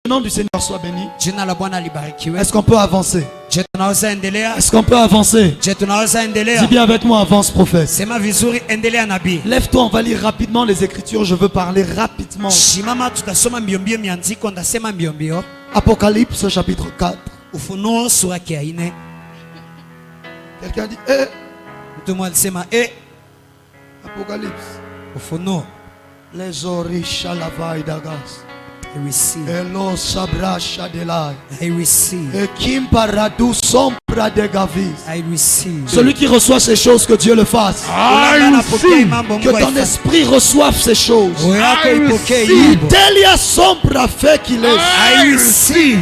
Le nom du Seigneur soit béni. Jina la Bwana libarikiwe. Est-ce qu'on peut avancer? Je tunaweza endelea. Est-ce qu'on peut avancer? Je tunaweza endelea. Dis bien avec moi, avance prophète. Sema vizuri, endelea nabii. Lève-toi, on va lire rapidement les Écritures. Je veux parler rapidement. Shimama tutasoma mbio mbio miandiko, ndasema mbio mbio. Apocalypse chapitre 4. Ufunuo sura ya 4. Quelqu'un dit eh. Mtu mmoja alisema eh. Apocalypse. Ufunuo. Les orisha lavai dagas. I receive. Elo sabra shadelai. I receive. Et kim paradu sombra de gavis. I receive. Celui qui reçoit ces choses, que Dieu le fasse. Que ton esprit reçoive ces choses. Delia sombra fait qu'il est. I receive.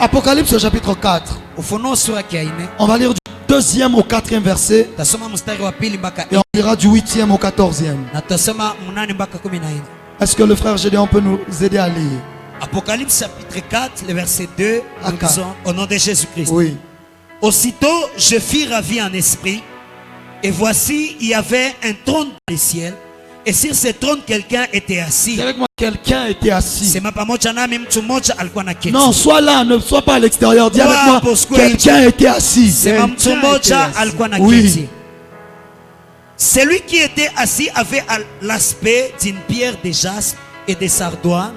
Apocalypse chapitre 4. Ufunuo sura ya 4. On va lire du 2e au 4e verset. Tasoma mstari wa 2 mpaka et on lira du 8e au 14e. na tasoma 8 mpaka 14. Est-ce que le frère Gédéon peut nous aider à lire? Apocalypse chapitre 4, le verset 2, nous disons, au nom de Jésus-Christ. Oui. Aussitôt, je fus ravi en esprit, et voici, il y avait un trône dans les ciels, et sur ce trône, quelqu'un était assis. C'est avec moi, quelqu'un était assis. Non, sois là, ne sois pas à l'extérieur. Dis avec moi, quelqu'un était assis. Oui. Celui qui était assis avait l'aspect d'une pierre de jaspe et de sardoine,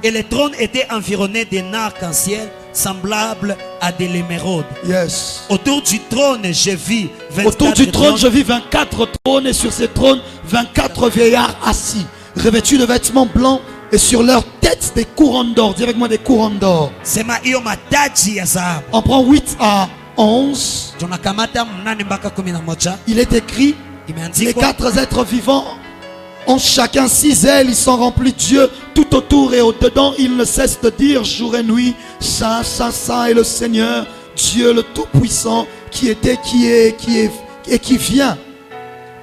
et le trône était environné d'un arc-en-ciel semblable à de l'émeraude. Yes. Autour du trône, je vis 24 trônes, et sur ces trônes, 24 vieillards assis, revêtus de vêtements blancs, et sur leurs têtes des couronnes d'or. Dis avec moi, des couronnes d'or. On prend 8 à 11. Il est écrit: les 4 êtres vivants ont chacun 6 ailes, ils sont remplis de Dieu tout autour et au-dedans. Ils ne cessent de dire jour et nuit: Saint, Saint, Saint est le Seigneur, Dieu le Tout-Puissant, qui était, qui est et qui vient.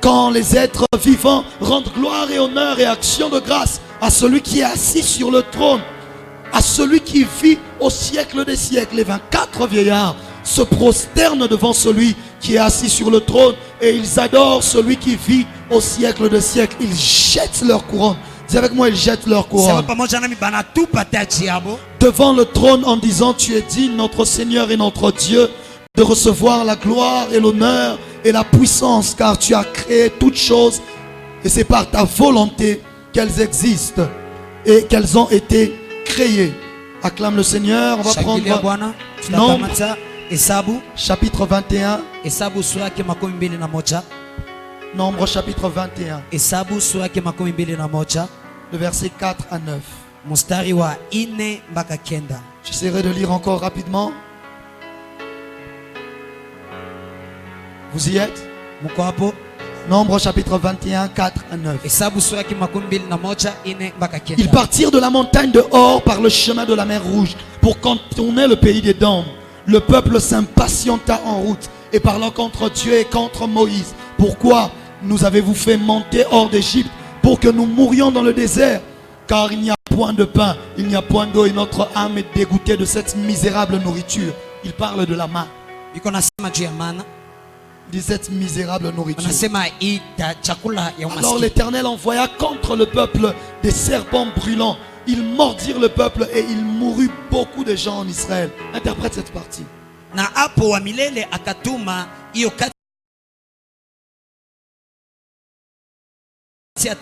Quand les êtres vivants rendent gloire et honneur et action de grâce à celui qui est assis sur le trône, à celui qui vit au siècle des siècles, les 24 vieillards se prosternent devant celui qui est assis sur le trône et ils adorent celui qui vit au siècle des siècles. Ils jettent leur couronne. Dis avec moi, ils jettent leur couronne devant le trône en disant: tu es digne, notre Seigneur et notre Dieu, de recevoir la gloire et l'honneur et la puissance, car tu as créé toutes choses et c'est par ta volonté qu'elles existent et qu'elles ont été créées. Acclame le Seigneur. On va prendre Nombre chapitre 21. Nombre chapitre 21. Le verset 4 à 9. J'essaierai de lire encore rapidement. Vous y êtes? Nombre chapitre 21, 4 à 9. Ils partirent de la montagne de Hor par le chemin de la mer Rouge pour contourner le pays des Dômes. Le peuple s'impatienta en route et parlant contre Dieu et contre Moïse: pourquoi nous avez-vous fait monter hors d'Égypte pour que nous mourions dans le désert? Car il n'y a point de pain, il n'y a point d'eau et notre âme est dégoûtée de cette misérable nourriture. Il parle de la main. De cette misérable nourriture. Alors l'Éternel envoya contre le peuple des serpents brûlants. Ils mordirent le peuple et il mourut beaucoup de gens en Israël. Interprète cette partie.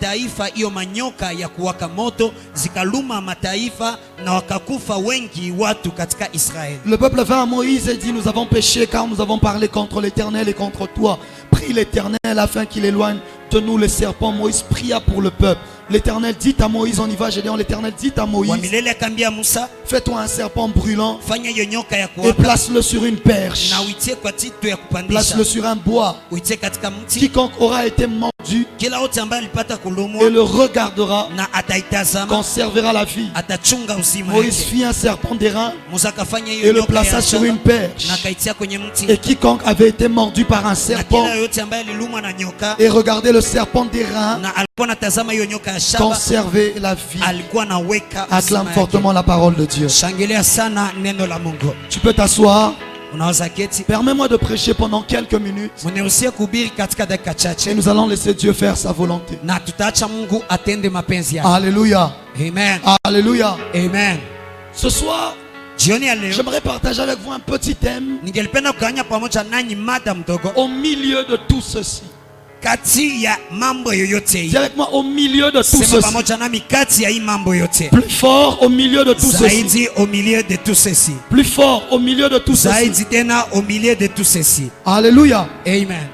Taifa hiyo manyoka ya kuwaka moto zikaluma mataifa na wakakufa wengi watu katika Israël. Le peuple vint à Moïse et dit: nous avons péché car nous avons parlé contre l'Éternel et contre toi. Prie l'Éternel afin qu'il éloigne de nous les serpents. Moïse pria pour le peuple. L'Éternel dit à Moïse, on y va Gédéon, l'Éternel dit à Moïse: fais-toi un serpent brûlant et place-le sur une perche, place-le sur un bois. Quiconque aura été mordu et le regardera conservera la vie. Moïse fit un serpent d'airain et le plaça sur une perche, et quiconque avait été mordu par un serpent et regardait le serpent d'airain conserver la vie. Acclame fortement la parole de Dieu. Tu peux t'asseoir. Permets-moi de prêcher pendant quelques minutes et nous allons laisser Dieu faire sa volonté. Alléluia. Alléluia. Amen. Alléluia. Amen. Ce soir, jioni ya leo j'aimerais partager avec vous un petit thème ningelipenda kugawanya pamoja nanyi mada mdogo au milieu de tout ceci. kati ya mambo yoyote hii. Dis avec moi, au milieu de tout Sema ceci. pamoja nami kati ya hii mambo yote. Plus fort au milieu de tout ceci. Zaidi au milieu de tout ceci. Plus fort au milieu de tout ceci. Zaidi tena au milieu de tout ceci. Alléluia. Amen.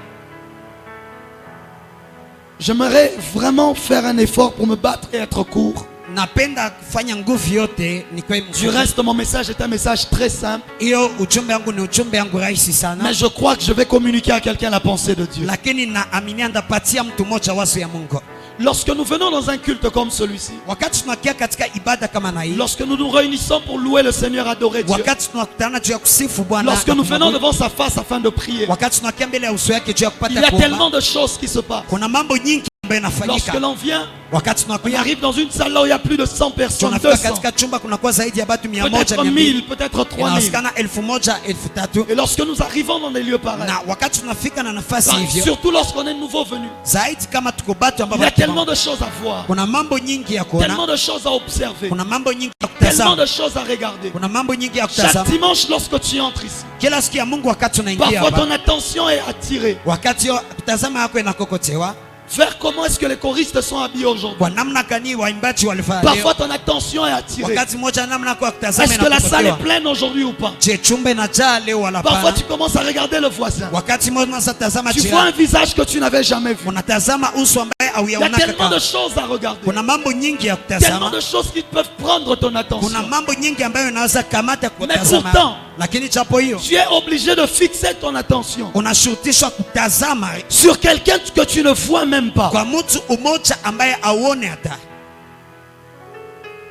J'aimerais vraiment faire un effort pour me battre et être court. Napenda kufanya nguvu yote nikwe Du mfupi. reste, mon message est un message très simple. Hiyo ujumbe wangu ni ujumbe wangu rahisi sana. Mais je crois que je vais communiquer à quelqu'un la pensée de Dieu. Lakini naaminia ndapatia mtu mmoja wazo ya Mungu. Lorsque nous venons dans un culte comme celui-ci, Wakati tunakia katika ibada kama na hii. lorsque nous nous réunissons pour louer le Seigneur, adorer Dieu, Wakati tunakutana juu ya kusifu Bwana. lorsque nous venons devant sa face afin de prier, Wakati tunakia mbele ya uso yake juu ya il kupata y a kuomba. tellement de choses qui se passent. Kuna mambo nyingi ambayo Lorsque yanafanyika. l'on vient, Wakati on tunakuya arrive dans une salle là où il y a plus de 100 personnes, tunafika 200, katika chumba kunakuwa zaidi ya watu 100, peut-être 1000, peut-être 3000. Inawasikana 1000, 3000. Et lorsque nous arrivons dans des lieux pareils, Na wakati tunafika na nafasi enfin, hivyo, surtout lorsqu'on est nouveau venu, zaidi kama tuko batu ambao il y a tellement de choses à voir, kuna mambo nyingi ya tellement kuona, de choses à observer, kuna mambo nyingi ya tellement de kutazama, choses à regarder. kuna mambo nyingi ya Chaque kutazama. dimanche, lorsque tu entres ici, Kila siku ya Mungu wakati unaingia parfois hapa, ton attention est attirée wakati yo kutazama yako inakokotewa vers comment est-ce que les choristes sont habillés aujourd'hui. kwa namna gani waimbaji walifanya Parfois leo. ton attention est attirée. Wakati mmoja namna kwa kutazama Est-ce que la salle est inakokotewa. pleine aujourd'hui ou pas? Je, chumba inajaa leo wala Parfois pana? tu commences à regarder le voisin. Wakati mmoja unasa tazama Tu vois un jirani, visage que tu n'avais jamais vu. unatazama uso ambaye Il y a hauyaonaka tellement de kama. choses à regarder. Kuna mambo nyingi ya Tellement kutazama. de choses qui peuvent prendre ton Kuna attention. mambo nyingi ambayo inaweza kamata Mais kutazama. pourtant, Lakini chapo hiyo tu es obligé de fixer ton attention unashurutishwa kutazama sur quelqu'un que tu ne vois même pas. kwa mtu umoja ambaye auone hata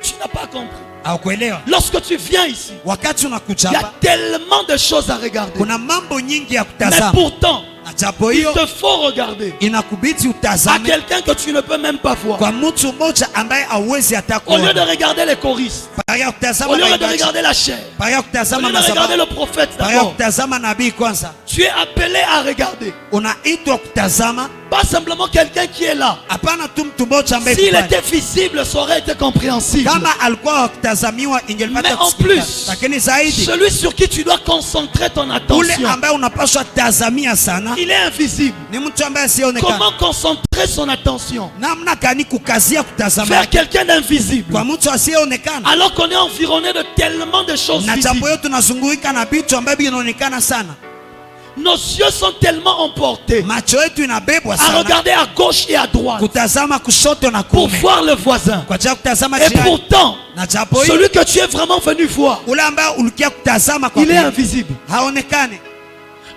Tu n'as pas compris. au kuelewa. Lorsque tu viens ici, Wakati unakuja il y a hapa tellement de choses à regarder. kuna mambo nyingi ya Mais kutazama, pourtant, na chapo il hiyo te faut regarder inakubidi à utazame quelqu'un que tu ne peux même pas voir. kwa mtu mmoja ambaye hauwezi hata Au lieu de kuona. regarder les choristes, Paya au kutazama lieu de waimbaji, regarder la chair, paya au kutazama lieu de regarder le madhabahu, prophète paya d'abord, kutazama nabii kwanza. tu es appelé à regarder. Unaitwa kutazama, Pas simplement quelqu'un qui est là. hapana tu mtu mmoja ambaye S'il kufanya. était visible, ça aurait été compréhensible. Kama alikuwa wakutazamiwa Mais ingelipata en kusikika. plus, Lakini zaidi celui sur qui tu dois concentrer ton ule attention, ambaye unapaswa tazamia sana il est invisible. ni mtu ambaye asionekana. Comment concentrer son attention Namna gani kukazia kutazama vers quelqu'un d'invisible kwa mtu asiyeonekana? alors qu'on est environné de tellement de choses Na jambo visibles? yote tunazunguika na vitu ambavyo vinaonekana sana. Nos yeux sont tellement emportés Macho yetu inabebwa à sana regarder à gauche et à droite kutazama kushoto na pour kuume voir le voisin. kwa ajili ya kutazama Et jirani. pourtant, Na jambo hili celui que tu es vraiment venu voir, ule ambaye ulikia kutazama kwa il est kweli, invisible. haonekane.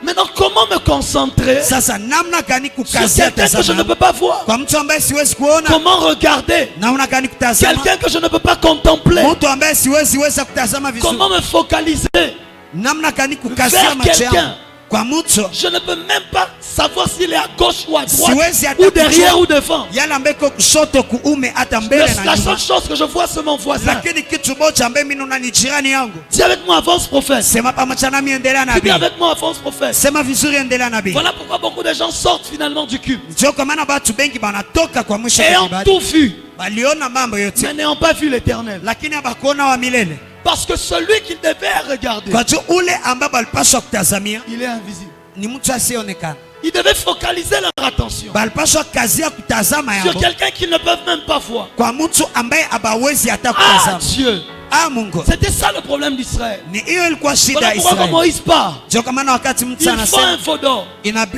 Maintenant, comment me concentrer Sasa namna gani sur kukazia quelqu'un que je ne tazama peux pas voir? kwa mtu ambaye siwezi kuona? Comment regarder Namna gani kutazama quelqu'un que je ne peux pas contempler? mtu ambaye siwezi weza kutazama vizuri? Comment me focaliser? Namna gani kukazia Vers macho quelqu'un. yangu kwa mtu Je ne peux même pas savoir s'il est à gauche ou à droite, siwezi hata ou derrière kujua ou devant. yale ambaye iko kushoto kuume hata mbele na La nyuma, seule chose que je vois, c'est mon voisin. lakini kitu moja ambaye mimi naona ni jirani yangu. Dis avec moi, avance prophète. Sema pamoja nami, endelea Dis nabii. avec moi, avance prophète. Sema vizuri, endelea nabii. Voilà pourquoi beaucoup de gens sortent finalement du culte, Ndio kwa maana watu wengi wanatoka kwa mwisho wa ayant ibada, tout vu, waliona mambo mais yote n'ayant pas vu l'éternel. lakini hawakuona wa milele, Parce que celui qu'ils devaient regarder, kwa juu ule ambaye walipaswa kutazamia il est invisible. ni mtu asiyeonekana. Ils devaient focaliser leur attention Walipaswa kazia kutazama sur yao quelqu'un qu'ils ne peuvent même pas voir. kwa mtu ambaye abawezi hata Ah kutazama. Dieu, Ah Mungu, c'était ça le problème d'Israël. ni hiyo ilikuwa shida Voilà ya pourquoi quand Israeli. Moïse part, Ndio kwa maana wakati mtu il faut un anasema faux d'or.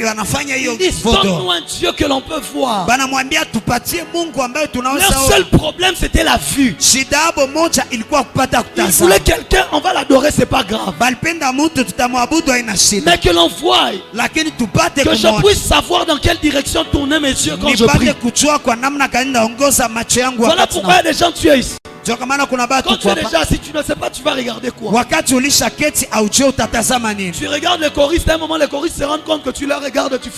wanafanya hiyo Ils disent, donne-nous foto, un Dieu que l'on peut voir. banamwambia tupatie Mungu ambaye tunaweza Leur ona. seul problème, c'était la vue. Shida yabo moja ilikuwa kupata Ils kutazama. voulaient quelqu'un, on va l'adorer, c'est pas grave. Balipenda mtu tutamwabudu, haina shida, Mais que l'on voie, lakini tupate que je kumwona, puisse savoir dans quelle direction tourner mes yeux quand je prie. nipate kujua kwa namna gani naongoza macho yangu Voilà wakati pourquoi il y a na. des gens tu es ici. Ndio kwa maana kuna Quand batu tu es kwa hapa, déjà assis, tu ne sais pas, tu vas regarder quoi. wakati ulisha keti aujue utatazama nini. Tu regardes les choristes, à un moment les choristes se rendent compte que tu les regardes, tu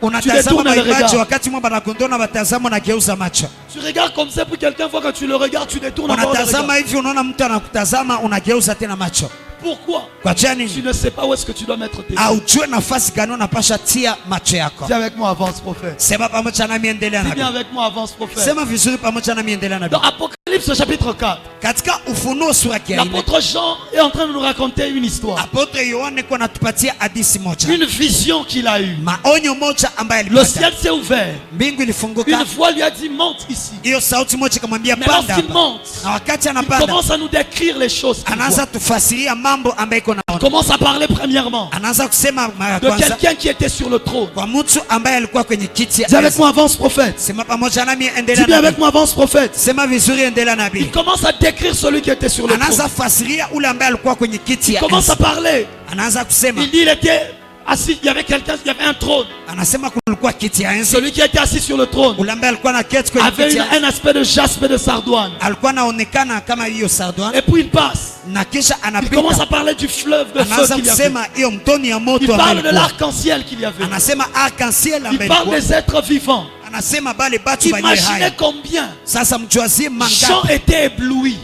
Unatazama détournes le waimbaji, regard. wakati mwa banakondona batazama unageuza macho. Tu regardes comme ça pour quelqu'un voit que tu le regardes, tu détournes encore le regard. Unatazama hivi, unaona mtu anakutazama, unageuza tena macho. Pourquoi? Kwa jani Tu ne sais pas où est-ce que tu dois mettre tes yeux. aujue nafasi gani unapasha tia macho yako. Dis avec moi, avance prophète. Sema pamoja nami, endelea Dis bien nabii. avec moi, avance prophète. Sema vizuri pamoja nami, endelea nabii. Dans Apocalypse Apocalypse chapitre 4. Katika Ufunuo sura ya 4, L'apôtre Jean est en train de nous raconter une histoire. Apôtre Yohane kwa natupatia hadithi moja. Une vision qu'il a eue. Maonyo moja ambaye Le alipata. ciel s'est ouvert. Mbingu Une ilifunguka. voix lui a dit monte ici. Hiyo sauti moja ikamwambia Mais panda lorsqu'il hapa. monte, Na wakati il anapanda, commence à nous décrire les choses qu'il anaanza voit. tufasiria mambo ambayo iko Il naona. commence à parler premièrement Anaanza kusema mara de kwanza quelqu'un qui était sur le trône. kwa mtu ambaye alikuwa kwenye kiti ya Dis avec enzi. moi, avance prophète. Sema pamoja nami, Dis endelea bien avec nabii. moi, avance prophète. Sema vizuri, endelea Il nabii. commence à décrire celui qui était sur le trône. Anaanza fasiria ule ambaye alikuwa kwenye kiti Il ya commence enzi. à parler. Anaanza kusema, Il dit il était assis, il y avait quelqu'un, il y avait un trône. anasema kulikuwa kiti ya enzi. Celui qui était assis sur le trône Ule ambaye alikuwa na kiti kwenye avait kiti ya enzi un aspect de jaspe et de sardoine. alikuwa anaonekana kama hiyo sardoine, Et puis il passe. na kisha Il commence à anapita, parler du fleuve de feu anaanza qu'il y avait. kusema hiyo mtoni ya Il moto ambayo parle de ilikuwa. l'arc-en-ciel qu'il y avait. Anasema arc-en-ciel Il ambayo parle ilikuwa. des êtres vivants. Anasema bale batu bali Imaginez hai. combien Sasa mjuazie Jean mangapi était ébloui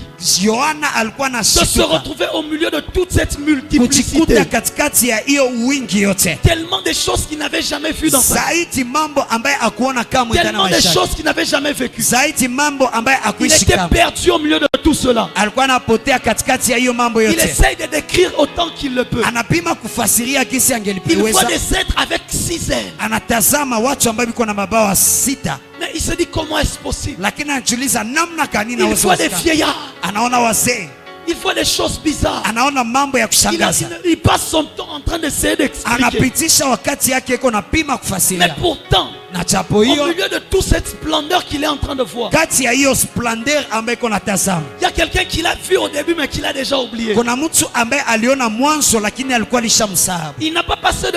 Yohana alikuwa na de se shituka retrouver au milieu de toute cette kujikuta multiplicité. katikati ya hiyo wingi yote, Tellement de choses qu'il n'avait jamais vues dans sa vie. zaidi mambo ambaye akuona kamwe ndani ya Tellement de maisha yake. choses qu'il n'avait jamais vécues. Zaidi mambo ambaye Il akuishi était kamwe, perdu au milieu de tout cela. alikuwa anapotea katikati ya hiyo mambo Il yote. essaye de décrire autant qu'il le peut. Anapima kufasiria kisi Il voit angelipiweza. des êtres avec 6 ailes. Anatazama watu ambao biko na mabawa 6, Mais il se dit comment est-ce possible? lakini anajiuliza namna gani Il naweza voit des kusikana. vieillards. Anaona wazee, Il voit des choses bizarres. anaona mambo ya kushangaza, Il passe son temps en train d'essayer d'expliquer. anapitisha wakati yake iko napima Mais kufasiria, pourtant, na chapo au hiyo milieu de toute cette splendeur qu'il est en train de voir, kati ya hiyo splendeur ambayo iko natazama, il y a quelqu'un qui l'a vu au début mais qui l'a déjà oublié. kuna mtu ambaye aliona mwanzo lakini alikuwa alishamsahau. Il n'a pas passé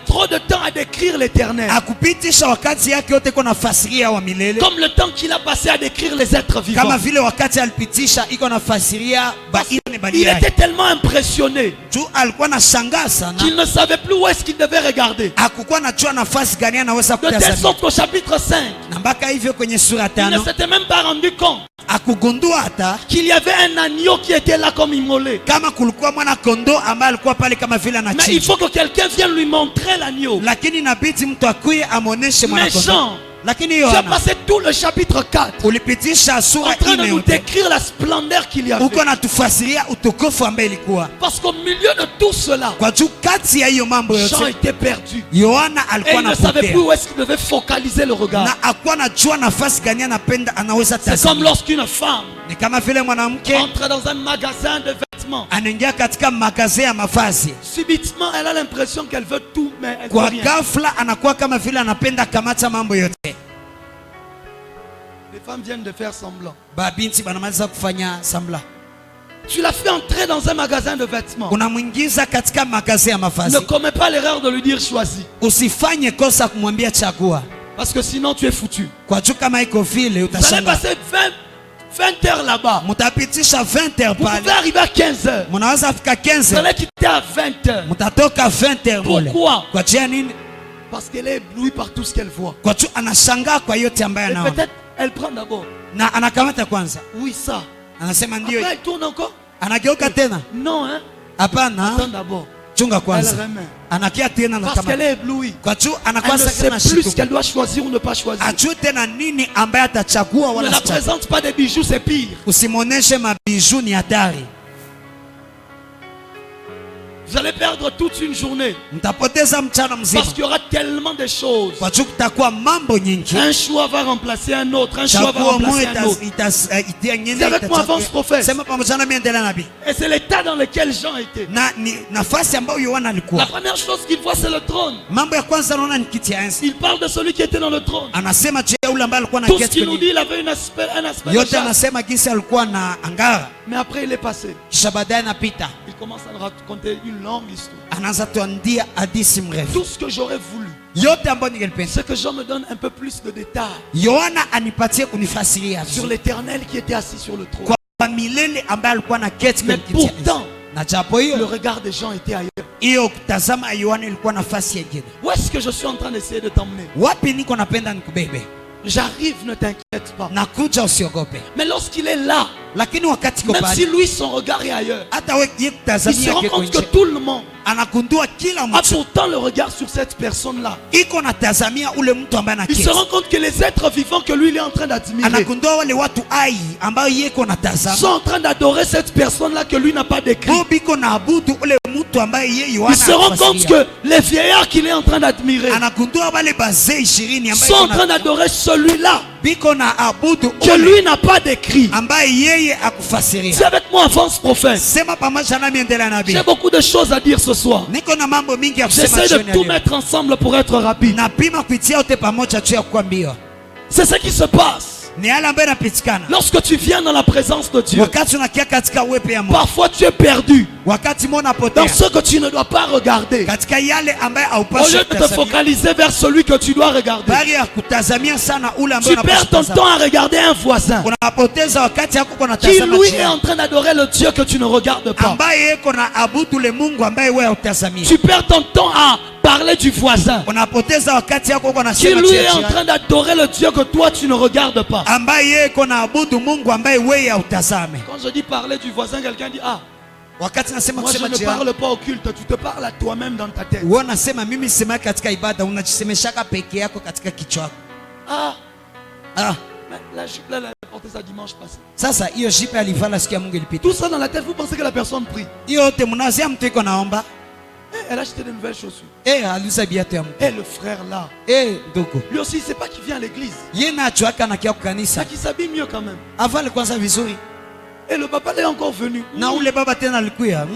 trop de temps à décrire l'éternel. Akupitisha wakati yake yote iko nafasiria wa milele, Comme le temps qu'il a passé à décrire les êtres vivants. kama vile wakati alipitisha iko nafasiria baine Il bali yake. était tellement impressionné Tu alikuwa na shangaa sana, qu'il ne savait plus où est-ce qu'il devait regarder. hakukuwa najua nafasi gani anaweza De telle kutazama, sorte qu'au chapitre 5, na mpaka hivyo kwenye sura il ne 5 s'était même pas rendu compte akugundua hata qu'il y avait un agneau qui était là comme immolé. kama kulikuwa mwana kondoo ambaye alikuwa pale kama vile Mais il anachinja, faut que quelqu'un vienne lui montrer l'agneau. lakini inabidi mtu akuye amoneshe mwana Mais kondoo. Jean, Lakini tu as Yohana passé tout le chapitre 4 ulipitisha en sura train de 4 nous yote, décrire la splendeur qu'il y avait. uko natufasiria utukufu ambaye ilikuwa Parce qu'au milieu de tout cela, kwa juu. Kati ya hiyo mambo Jean yote était perdu. Yohana Et alikuwa il ne savait anapotea plus où est-ce qu'il devait focaliser le regard. na akuwa najua nafasi gani anapenda anaweza C'est comme tazama. lorsqu'une femme Ni kama vile mwanamke entre dans un magasin de vêtements. anaingia katika magaze ya mavazi, Subitement, elle a l'impression qu'elle veut tout, mais elle ne kwa veut rien. ghafla anakuwa kama vile anapenda kamata mambo yote. Les femmes viennent de faire semblant. Babinti banamaliza kufanya sambla, Tu l'as fait entrer dans un magasin de vêtements. unamwingiza katika magaze ya Ne mavazi. commets pas l'erreur de lui dire choisis. Usifanye kosa kumwambia chagua, Parce que sinon tu es foutu. kwa juu kama iko vile Vous allez utashangaa. passer 20 heures là-bas. Mutapitisha 20 heures Vous pouvez pale, arriver à 15 heures. munaweza fika Vous 15 heures, allez quitter à 20 heures. mutatoka 20 heures mule. Pourquoi? Kwa jia nini? Parce qu'elle est éblouie par tout ce qu'elle voit. Kwa juu anashangaa kwa yote ambayo Et anaona, peut-être elle prend d'abord. na anakamata kwanza, Oui, ça. anasema Après, ndio, elle tourne encore. anageuka tena, Non, hein. hapana, Attends d'abord. chunga Elle kwanza, remet. anakia tena na Parce kama qu'elle est éblouie. kwa juu Elle anakuwa ne sasa sait na plus ce shituka, qu'elle doit choisir ou ne pas choisir. ajue tena nini ambaye atachagua Ne wala la sichagua. présente pas des bijoux, c'est pire. Usimwoneshe mabiju, ni hatari, Vous allez perdre toute une journée. mtapoteza mchana mzima, Parce qu'il y aura tellement de choses. kwa juu kutakuwa mambo nyingi. Un choix va remplacer un autre. Un choix va Chaguo moja remplacer un autre. itia nyingine C'est avec moi, avance, prophète. Sema pamoja na mimi, endelea nabii. Et c'est l'état dans lequel Jean était. Na ni nafasi ambayo Yohana La alikuwa, première chose qu'il voit, c'est le trône. mambo ya kwanza anaona ni kiti ya enzi. Il parle de celui qui était dans le trône. Anasema je, yule ambaye alikuwa na Tout ce kiti qu'il nous dit, kwenye il avait un aspect de yote, chasse. anasema jinsi alikuwa na angara, Mais après, il est passé. kisha baadaye anapita, Il commence à nous raconter une longue histoire. anaanza tuandia hadithi mrefu, Tout ce que j'aurais voulu, yote ambayo ningelipenda c'est que Jean me donne un peu plus de détails Yohana anipatie kunifasiria sur l'éternel qui était assis sur le trône. kwa milele ambaye alikuwa na kiti Mais kwenye kiti ya enzi. pourtant, Na japo le hiyo regard des gens était ailleurs. hiyo kutazama Yohana ilikuwa nafasi nyingine. Où est-ce que je suis en train d'essayer de t'emmener? Wapi niko napenda nikubebe, J'arrive, ne t'inquiète pas. nakuja, usiogope. Mais lorsqu'il est là, lakini wakati même si kopali lui son regard est ailleurs, hata wewe il se kutazamia rend kiko compte que nje, tout le monde anagundua kila a mtu pourtant le regard sur cette personne-là. iko natazamia ule mtu ambaye Il se anaketi, rend compte que les êtres vivants que lui il est en train d'admirer anagundua wale watu ai ambao yeko sont natazama en train d'adorer cette personne-là que lui n'a pas décrit. bo biko na abudu ule mtu ambaye yeye Il Yohana se rend compte anafasiria. que les vieillards qu'il est en train d'admirer Anagundua wale bazee 20 ambaye sont en iko train na- d'adorer celui-là biko na abudu que ule lui n'a pas décrit. ambaye yeye akufasiria. C'est avec moi, avance prophète. Sema pamoja nami, endelea nabii. J'ai beaucoup de choses à dire ce soir. Niko na mambo mingi ya kusema J'essaie jioni de ya tout leo. mettre ensemble pour être rapide. Napima kuitia yote pamoja tu ya kuambia. C'est ce qui se passe Ni yale ambayo yanapitikana lorsque tu viens dans la présence de Dieu. wakati unakia katika uwepo ya Mungu, Parfois tu es perdu wakati mona dans potea ce que tu ne dois pas regarder. katika yale ambayo Au haupaswi lieu de te kutazamia, focaliser vers celui que tu dois regarder, bali ya kutazamia sana ule tu ambayo perds ton unapaswa temps à regarder un voisin unapoteza wakati yako kwa qui natazama lui est jirani en train d'adorer le Dieu que tu ne regardes pas. ambaye yeko na abudu le Mungu ambaye wewe hautazamia. Tu perds ton temps à parler du voisin Unapoteza wakati yako kwa qui nasema lui juu est ya en jirani train d'adorer le Dieu que toi tu ne regardes pas. ambaye yeko na abudu Mungu ambaye wewe hautazame. Quand je dis parler du voisin, quelqu'un dit ah, Wakati nasema moi je kusema ne jirani, parle pas au culte, tu te parles à toi-même dans ta tête. wewe unasema mimi sema katika ibada, unajisemeshaka peke yako katika kichwa chako. Ah, Ah, mais la jupe là, elle a porté ça dimanche passé. sasa hiyo jipe alivala siku ya Mungu ilipita. Tout ça dans la tête, vous pensez que la personne prie. Hiyo yote mnazia mtu iko naomba, Elle a acheté de nouvelles chaussures. aliuza biatu ya mtu. Et le frère là, Ndugu. lui aussi, c'est pas qu'il vient à l'église, Yeye nacho aka na kia c'est kanisa. qu'il s'habille mieux quand même. Avale kwanza vizuri. Et le papa là est encore venu. Na ule baba tena alikuya.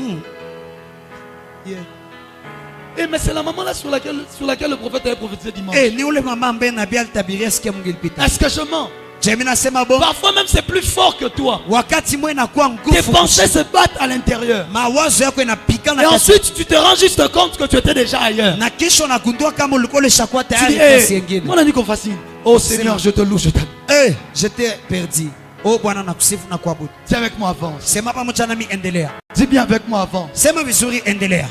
Et mais c'est la maman là sur laquelle le prophète avait prophétisé dimanche. Ni ule mama ambaye nabii alitabiria siku ya Mungu ilipita. Est-ce que je mens? Je nasema bon, Parfois même c'est plus fort que toi. wakati mwe inakuwa Tes nguvu pensées se battent à l'intérieur. mawazo yako inapikana Et ensuite tu te rends juste compte que tu étais déjà ailleurs. na kisha unagundua kama ulikuwa ulishakuwa Tu tayari dis, kasi hey, nyingine. mon ami qu'on fascine. Oh Seigneur, je te loue, je t'aime. J'étais perdu. Oh Bwana nakusifu na kuabudu. Dis avec moi avance. Sema pamoja nami, endelea. Dis bien avec moi avance. Sema vizuri, endelea.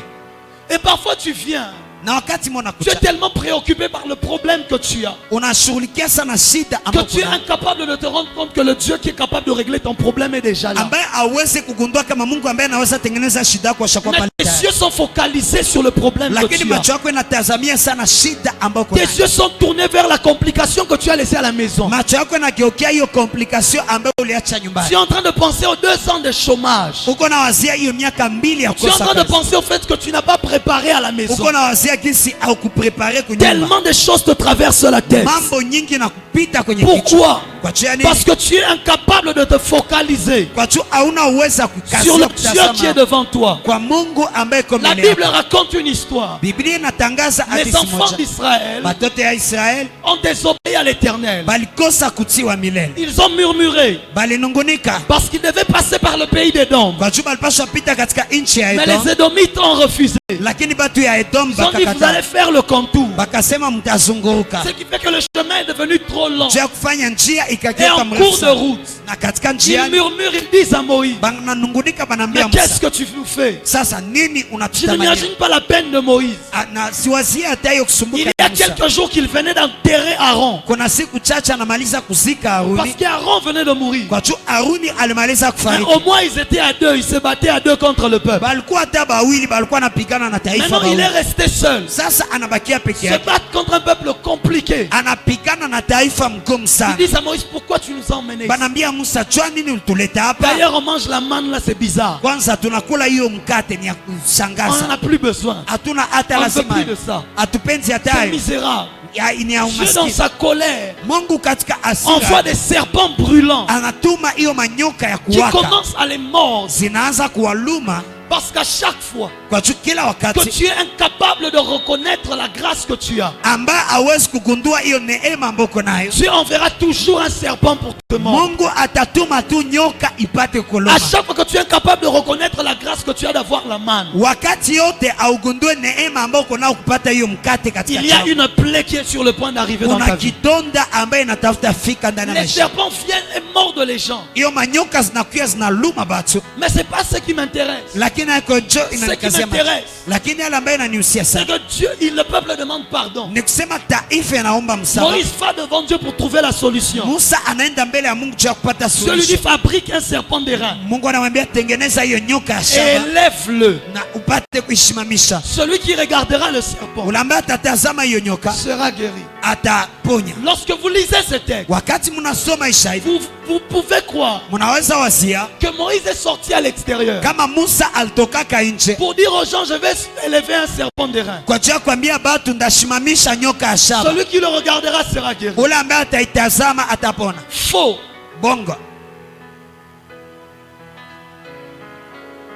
Et parfois tu viens. Na wakati mwana Tu es kucha tellement préoccupé par le problème que tu as unashughulikia sana shida que ambayo tu es kuna, incapable de te rendre compte que le Dieu qui est capable de régler ton problème est déjà là. ambaye aweze kugundua kama Mungu ambaye anaweza tengeneza shida yako ashakuwa Mais pale tes tayari. yeux sont focalisés sur le problème que Lakini tu as. macho yako yanatazamia sana shida ambayo kuna. Tes yeux sont tournés vers la complication que tu as laissée à la maison. Macho yako yanageukia hiyo complication ambayo uliacha Tu nyumbani. es en train de penser aux 2 ans de chômage. Uko na wazia hiyo miaka 2 ya Tu es en kukosa train de kazi. penser au fait que tu n'as pas préparé à la maison. Uko na wazia jinsi au kuprepare kunyumba. Tellement de choses te traversent la tête. Mambo nyingi na kupita kwenye kichwa. Pourquoi? Kwa juu ya nini? Parce que tu es incapable de te focaliser Kwa juu hauna uwezo sur kukazia le Dieu qui est kutazama devant toi. kwa Mungu ambaye iko La mbele Bible yako. raconte une histoire. Biblia inatangaza Les hadithi enfants moja. d'Israël Batoto ya Israeli ont désobéi à l'Éternel. balikosa kutiwa milele, Ils ont murmuré balinungunika parce qu'ils devaient passer par le pays d'Édom. kwa juu balipaswa pita katika nchi ya Mais Edom, les Édomites ont refusé. lakini batu ya Edom Ils ont dit vous allez bakakataa, faire le contour. bakasema mtazunguruka. Ce qui fait que le chemin est devenu trop long. Juu ya kufanya njia Et ikageuka en mrefu cours de sana. route, Na katika ils njiani murmurent, ils disent à Moïse, bananungunika, mais banaambia qu'est-ce Musa, que tu nous fais? sasa nini Je unatutamania? n'imagine pas la peine de Moïse. Na siwazie hata hiyo Il kusumbuka y ya a Musa. quelques jours qu'il venait d'enterrer Aaron. Kuna siku chache anamaliza kuzika Parce Haruni, qu'Aaron venait de mourir. kwa juu Haruni alimaliza Mais kufariki. au moins ils étaient à deux, ils se battaient à deux contre le peuple. Balikuwa hata bawili balikuwa napigana na taifa Maintenant il est bawili. resté seul. Sasa anabakia peke Se yake, battre contre un peuple compliqué. anapigana na taifa mgumu Ils sana. disent à Moïse, pourquoi tu nous as emmenés ici? Banambia Musa, jua nini ulituleta hapa? D'ailleurs on mange la manne là, c'est bizarre. Kwanza tunakula hiyo mkate ni ya On n'en kushangaza, a plus besoin. hatuna hata On ne veut lazima, plus de ça. hatupenzi hata C'est hayo. misérable. Ni ya Dieu dans umaskini. sa colère Mungu katika envoie hasira des serpents brûlants anatuma hiyo manyoka ya qui kuwaka, commencent à les mordre. zinaanza kuwaluma, Parce qu'à chaque fois kwa juu kila que wakati tu es incapable de reconnaître la grâce que tu as, ambaye hawezi kugundua hiyo neema ambayo uko nayo, Dieu enverra toujours un serpent pour te mordre. Mungu atatuma tu nyoka ipate kuluma. À chaque fois que tu es incapable de reconnaître la grâce que tu as d'avoir avoir la manne, wakati yote augundue neema ambayo uko nao kupata hiyo mkate katika il y a chako, une plaie qui est sur le point d'arriver dans ta kuna vie. kidonda ambaye inatafuta fika ndani ya Les maisha. serpents viennent et mordent les gens. Hiyo manyoka zinakuya zinaluma batu, Mais c'est pas ce qui m'intéresse. lakini haiko njo Ce qui inanikazia macho. m'intéresse, Lakini yale ambayo inanihusia c'est sana que Dieu, le peuple demande pardon. ni kusema taifa inaomba msamaha. Moïse va devant Dieu pour trouver la solution. Musa anaenda mbele ya Mungu juu ya kupata Dieu lui dit, suluhisho. fabrique un serpent d'airain Mungu anamwambia tengeneza hiyo nyoka ya et shaba élève-le. na upate kuishimamisha. Celui qui regardera le serpent Ule ambaye atatazama hiyo nyoka sera guéri. ataponya. Lorsque vous lisez ce texte, Wakati mnasoma ishahidi, vous pouvez croire mnaweza wazia que Moïse est sorti à l'extérieur kama Musa alitokaka nje pour dire aux gens, je vais élever un serpent d'airain. kwa ajili ya kuambia batu ndashimamisha nyoka ya shaba. Celui qui le regardera sera guéri. Ule ambaye ataitazama atapona. Faux. Bongo.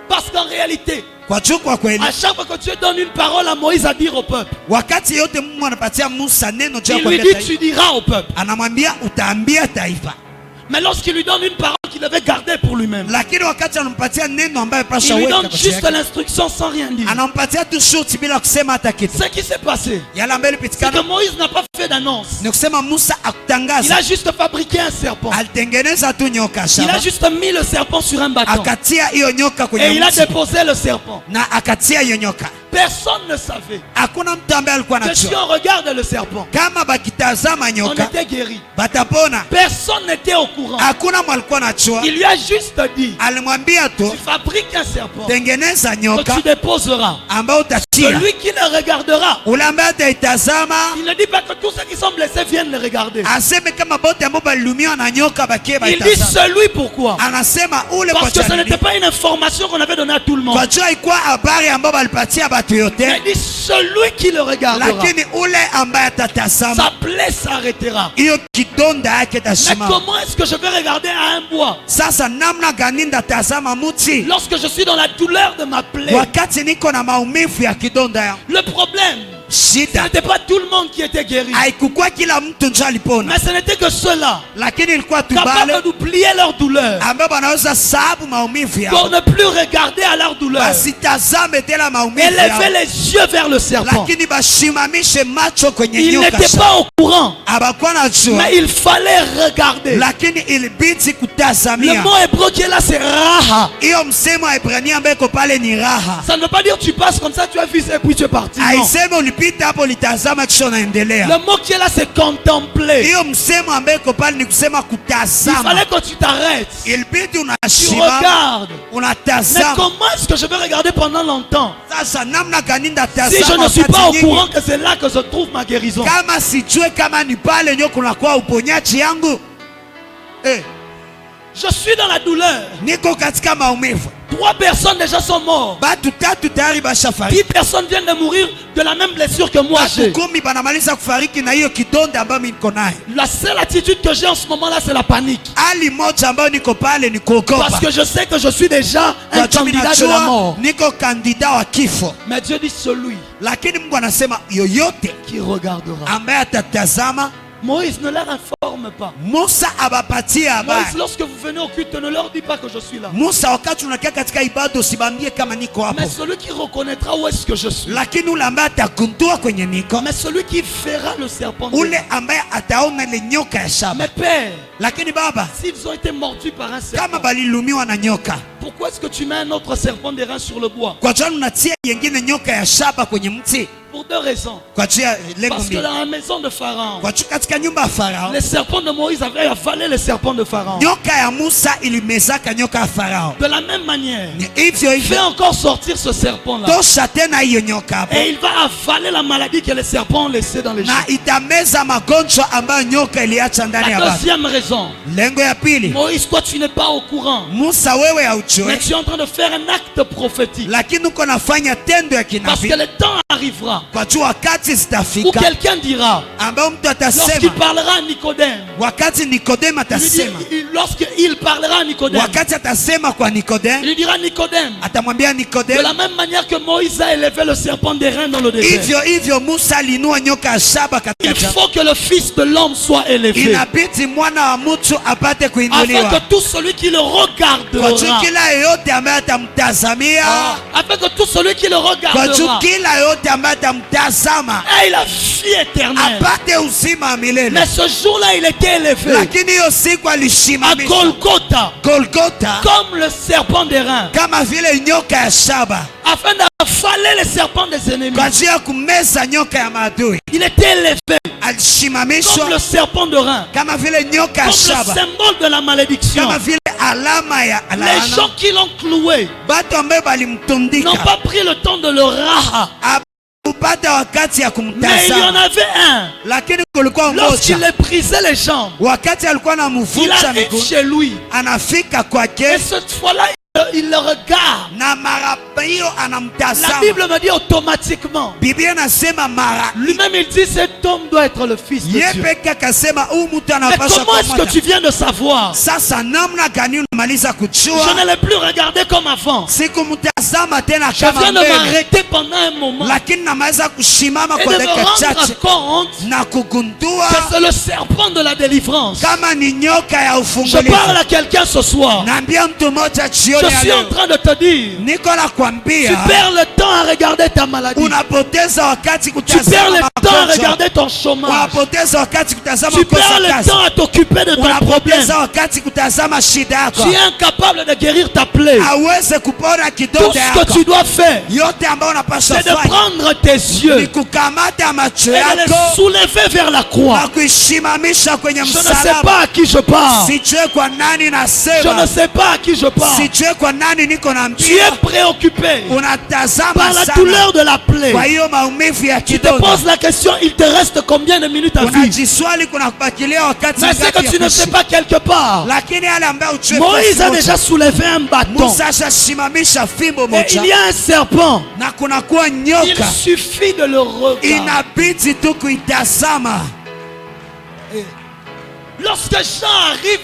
Parce qu'en réalité, Kwa juu kwa kweli, à chaque fois que Dieu donne une parole à Moïse à dire au peuple, wakati yote Mungu anapatia Musa neno juu ya il lui kuambia dit, taifa, tu diras au peuple. anamwambia utaambia taifa. Mais lorsqu'il lui donne une parole qu'il devait garder pour lui-même, Lakini wakati anampatia neno ambaye pasha il lui weka donne kwa juste yake, l'instruction sans rien dire. anampatia tu shoti bila kusema hata kitu. Ce qui s'est passé, Yale ambayo c'est que ilipitikana Moïse n'a pas fait d'annonce. ni kusema Musa Il akutangaza, a juste fabriqué un serpent. alitengeneza tu nyoka Il a shaba, juste mis le serpent sur un bâton. akatia hiyo nyoka Et kwenye il a mti déposé le serpent. na akatia hiyo nyoka. Personne ne savait Hakuna mtu ambaye alikuwa que si anajua on regarde le serpent, kama bakitazama on nyoka était guéri. batapona. Personne n'était au courant. Hakuna mwalikuwa anajua, Il lui a juste dit, alimwambia tu tu fabriques un serpent tengeneza que nyoka tu déposeras. ambao utatia. Celui qui le regardera, Ule ambaye ataitazama il ne dit pas que tous ceux qui sont blessés viennent le regarder. aseme kama bote ambao balilumiwa na nyoka bakie Il dit baitazama. celui pourquoi? Anasema ule kwa Parce que ce chanini, n'était pas une information qu'on avait donnée à tout le monde. kwa jua haikuwa habari ambao balipatia batu Il yote, dit celui qui le regardera, lakini ule ambaye atatazama sa plaie s'arrêtera. hiyo kidonda yake Mais tashimama. comment est-ce que je vais regarder à un bois Sasa namna gani ndatazama muti lorsque je suis dans la douleur de ma plaie? wakati niko na maumivu ya kidonda yangu? Le problème, ce Shida n'était pas tout le monde qui était guéri, haikukuwa kila mtu njo alipona, mais ce n'était que ceux-là lakini ilikuwa tu capables bale d'oublier leur douleur ambao wanaweza sababu maumivu pour yao ne plus regarder à leur douleur, basitazame tena maumivu élever yao, les yeux vers le serpent. lakini bashimamishe macho kwenye Ils nyoka. n'étaient pas au courant, Abakuwa najua, mais il fallait regarder. lakini ilibidi Le kutazamia. mot hébreu qui est là, c'est raha. Hiyo msemo wa Ibrania ambaye iko pale ni raha. Ça ne veut pas dire tu passes comme ça, tu as vu ça et puis tu es parti. Non. Haiseme ulipita hapo litazama kisha unaendelea. Le mot qui est là, c'est contempler. Hiyo msemo ambaye iko pale ni kusema Il kutazama. fallait que tu t'arrêtes. Ilibidi Tu unashimama, regardes. Mais unatazama. comment est-ce que je vais regarder pendant longtemps Sasa namna gani si je ndatazama ne suis pas au wakati courant nyingi que c'est là que se trouve ma guérison? kama sijue kama ni pale nyo kunakuwa uponyaji yangu? Je suis dans la douleur. Niko katika maumivu, 3 personnes déjà sont mortes. batu tatu tayari 10 bashafariki, personnes viennent de mourir de la même blessure que moi batu j'ai. 10 banamaliza kufariki na hiyo kidonda ambayo mimi niko nayo. La seule attitude que j'ai en ce moment-là, c'est la panique. Hali moja ambayo niko pale ni kuogopa, Parce que je sais que je suis déjà un kwa sababu candidat de la ninajua mort. niko kandida wa kifo. Mais Dieu dit celui Lakini Mungu anasema yoyote qui regardera. ambaye atatazama. Moïse ne leur informe pas. Musa abapatie Moïse, habari. lorsque vous venez au culte, ne leur dis pas que je suis là. Musa, wakati unakia katika ibada usibambie kama niko hapo, Mais celui qui reconnaîtra où est-ce que je suis. lakini ule ambaye atagundua kwenye niko, Mais celui qui verra le serpent. ule ambaye ataona ile nyoka ya shaba. Mais Père, Lakini Baba, s'ils ont été mordus par un serpent, kama balilumiwa na nyoka, pourquoi est-ce que tu mets un autre serpent d'airain sur le bois? kwa jua unatia yengine nyoka ya shaba kwenye mti? Pour 2 raisons. Kwa jua lengo Parce que mbili. dans la maison de Pharaon, Kwa jua katika nyumba ya Farao, les serpents de Moïse avaient avalé les serpents de Pharaon. nyoka ya Musa ilimezaka nyoka ya Farao. De la même manière, Ni hivyo il fait hivyo encore sortir ce serpent-là. tosha tena hiyo nyoka hapo, Et il va avaler la maladie que les serpents ont laissée dans les na champs. itameza magonjwa ambayo nyoka iliacha ndani ya La watu. deuxième raison, Lengo ya pili, Moïse, toi tu n'es pas au courant, Musa wewe mais haujui, tu es en train de faire un acte prophétique. lakini uko nafanya tendo ya Parce kinabii, que le temps arrivera viendra kwa juu wakati où zitafika quelqu'un dira, ambao mtu lorsqu'il atasema, parlera à Nicodème, wakati Nikodemu il lui dit- atasema, lorsqu'il parlera à Nicodème, wakati atasema kwa il Nikodemu, lui dira, Nicodème, atamwambia de Nikodemu, la même manière que Moïse a élevé le serpent d'airain dans le désert, hivyo hivyo Musa alinua nyoka ya shaba katika il jangwa. faut que le Fils de l'homme soit élevé, Inabidi mwana wa mtu apate afin kuinuliwa, que tout celui qui le kwa juu regardera, kila yeyote ambaye atamtazamia, afin que tout celui qui le kwa juu regardera kila yeyote ambaye atamtazama ait la vie éternelle. apate uzima wa milele. Mais ce jour-là, il était élevé Lakini hiyo siku à alishimamishwa Golgotha Golgotha comme le serpent d'airain, kama vile nyoka ya shaba, afin d'affaler les serpents des ennemis. kwa ajili ya kumeza nyoka ya maadui. Il était élevé comme Alishimamishwa le serpent d'airain, kama vile nyoka ya comme le shaba, symbole de la malédiction. kama vile alama ya Les laana. gens qui l'ont cloué Batu ambaye n'ont balimtundika pas pris le temps de le raha, kupata wakati ya mais il y en kumtazama, avait un. lakini kulikuwa Lorsqu'il mmoja les brisait les jambes, wakati alikuwa il anamvunja arrive miguu, chez lui. anafika Et kwake cette fois-là, il le regarde. na mara hiyo La anamtazama. Bible me dit automatiquement. Biblia nasema mara Lui-même, il dit cet homme doit être le Fils de ye Dieu. peke akasema huyu mtu Mais anapaswa comment est-ce kuwa que mwana. tu viens de savoir? Sasa namna gani unamaliza Je kujua? ne l'ai plus regardé comme avant. Sikumtazama tena Je viens kama de mbele, m'arrêter pendant un moment lakini namaliza kushimama et kwa de me dakika rendre chache compte na kugundua que c'est le serpent de la délivrance. kama ni nyoka ya Je ufungulivu. parle à quelqu'un ce soir. Naambia mtu mmoja Je jioni ya suis en leo, train de te dire, niko na tu kwambia perds le temps à regarder ta maladie. unapoteza wakati Tu perds kutazama le temps à magonjwa, regarder ton chômage. unapoteza wakati kutazama Tu perds kosa le kazi, temps à t'occuper de ton problème. unapoteza wakati kutazama shida yako. Tu es incapable de guérir ta plaie. Aweze kupona Tout kidonda ce que yako. tu dois faire, Yote ambayo unapaswa c'est de fanya prendre tes ni yeux kukamata macho et de les yako soulever vers la croix. na kuishimamisha kwenye Je ne sais msalaba. pas à qui je parle. Sijue kwa nani Je ne nasema, sais pas à qui je parle. sijue kwa nani niko Tu es naambia. préoccupé Unatazama par la sana douleur de la plaie. kwa hiyo maumivu ya Tu te kidonda, poses la question, il te reste combien de minutes à vivre? unajiswali kuna kubakilia wakati Mais c'est ngapi que ya tu ne sais kuishi. pas quelque part. Lakini yale ambayo ujue Moïse a fasi déjà moja, soulevé un bâton. Musa ashashimamisha fimbo Et moja il y a un serpent. na kunakuwa Il nyoka, suffit de le regarder. inabidi tu kuitazama. Lorsque Jean arrive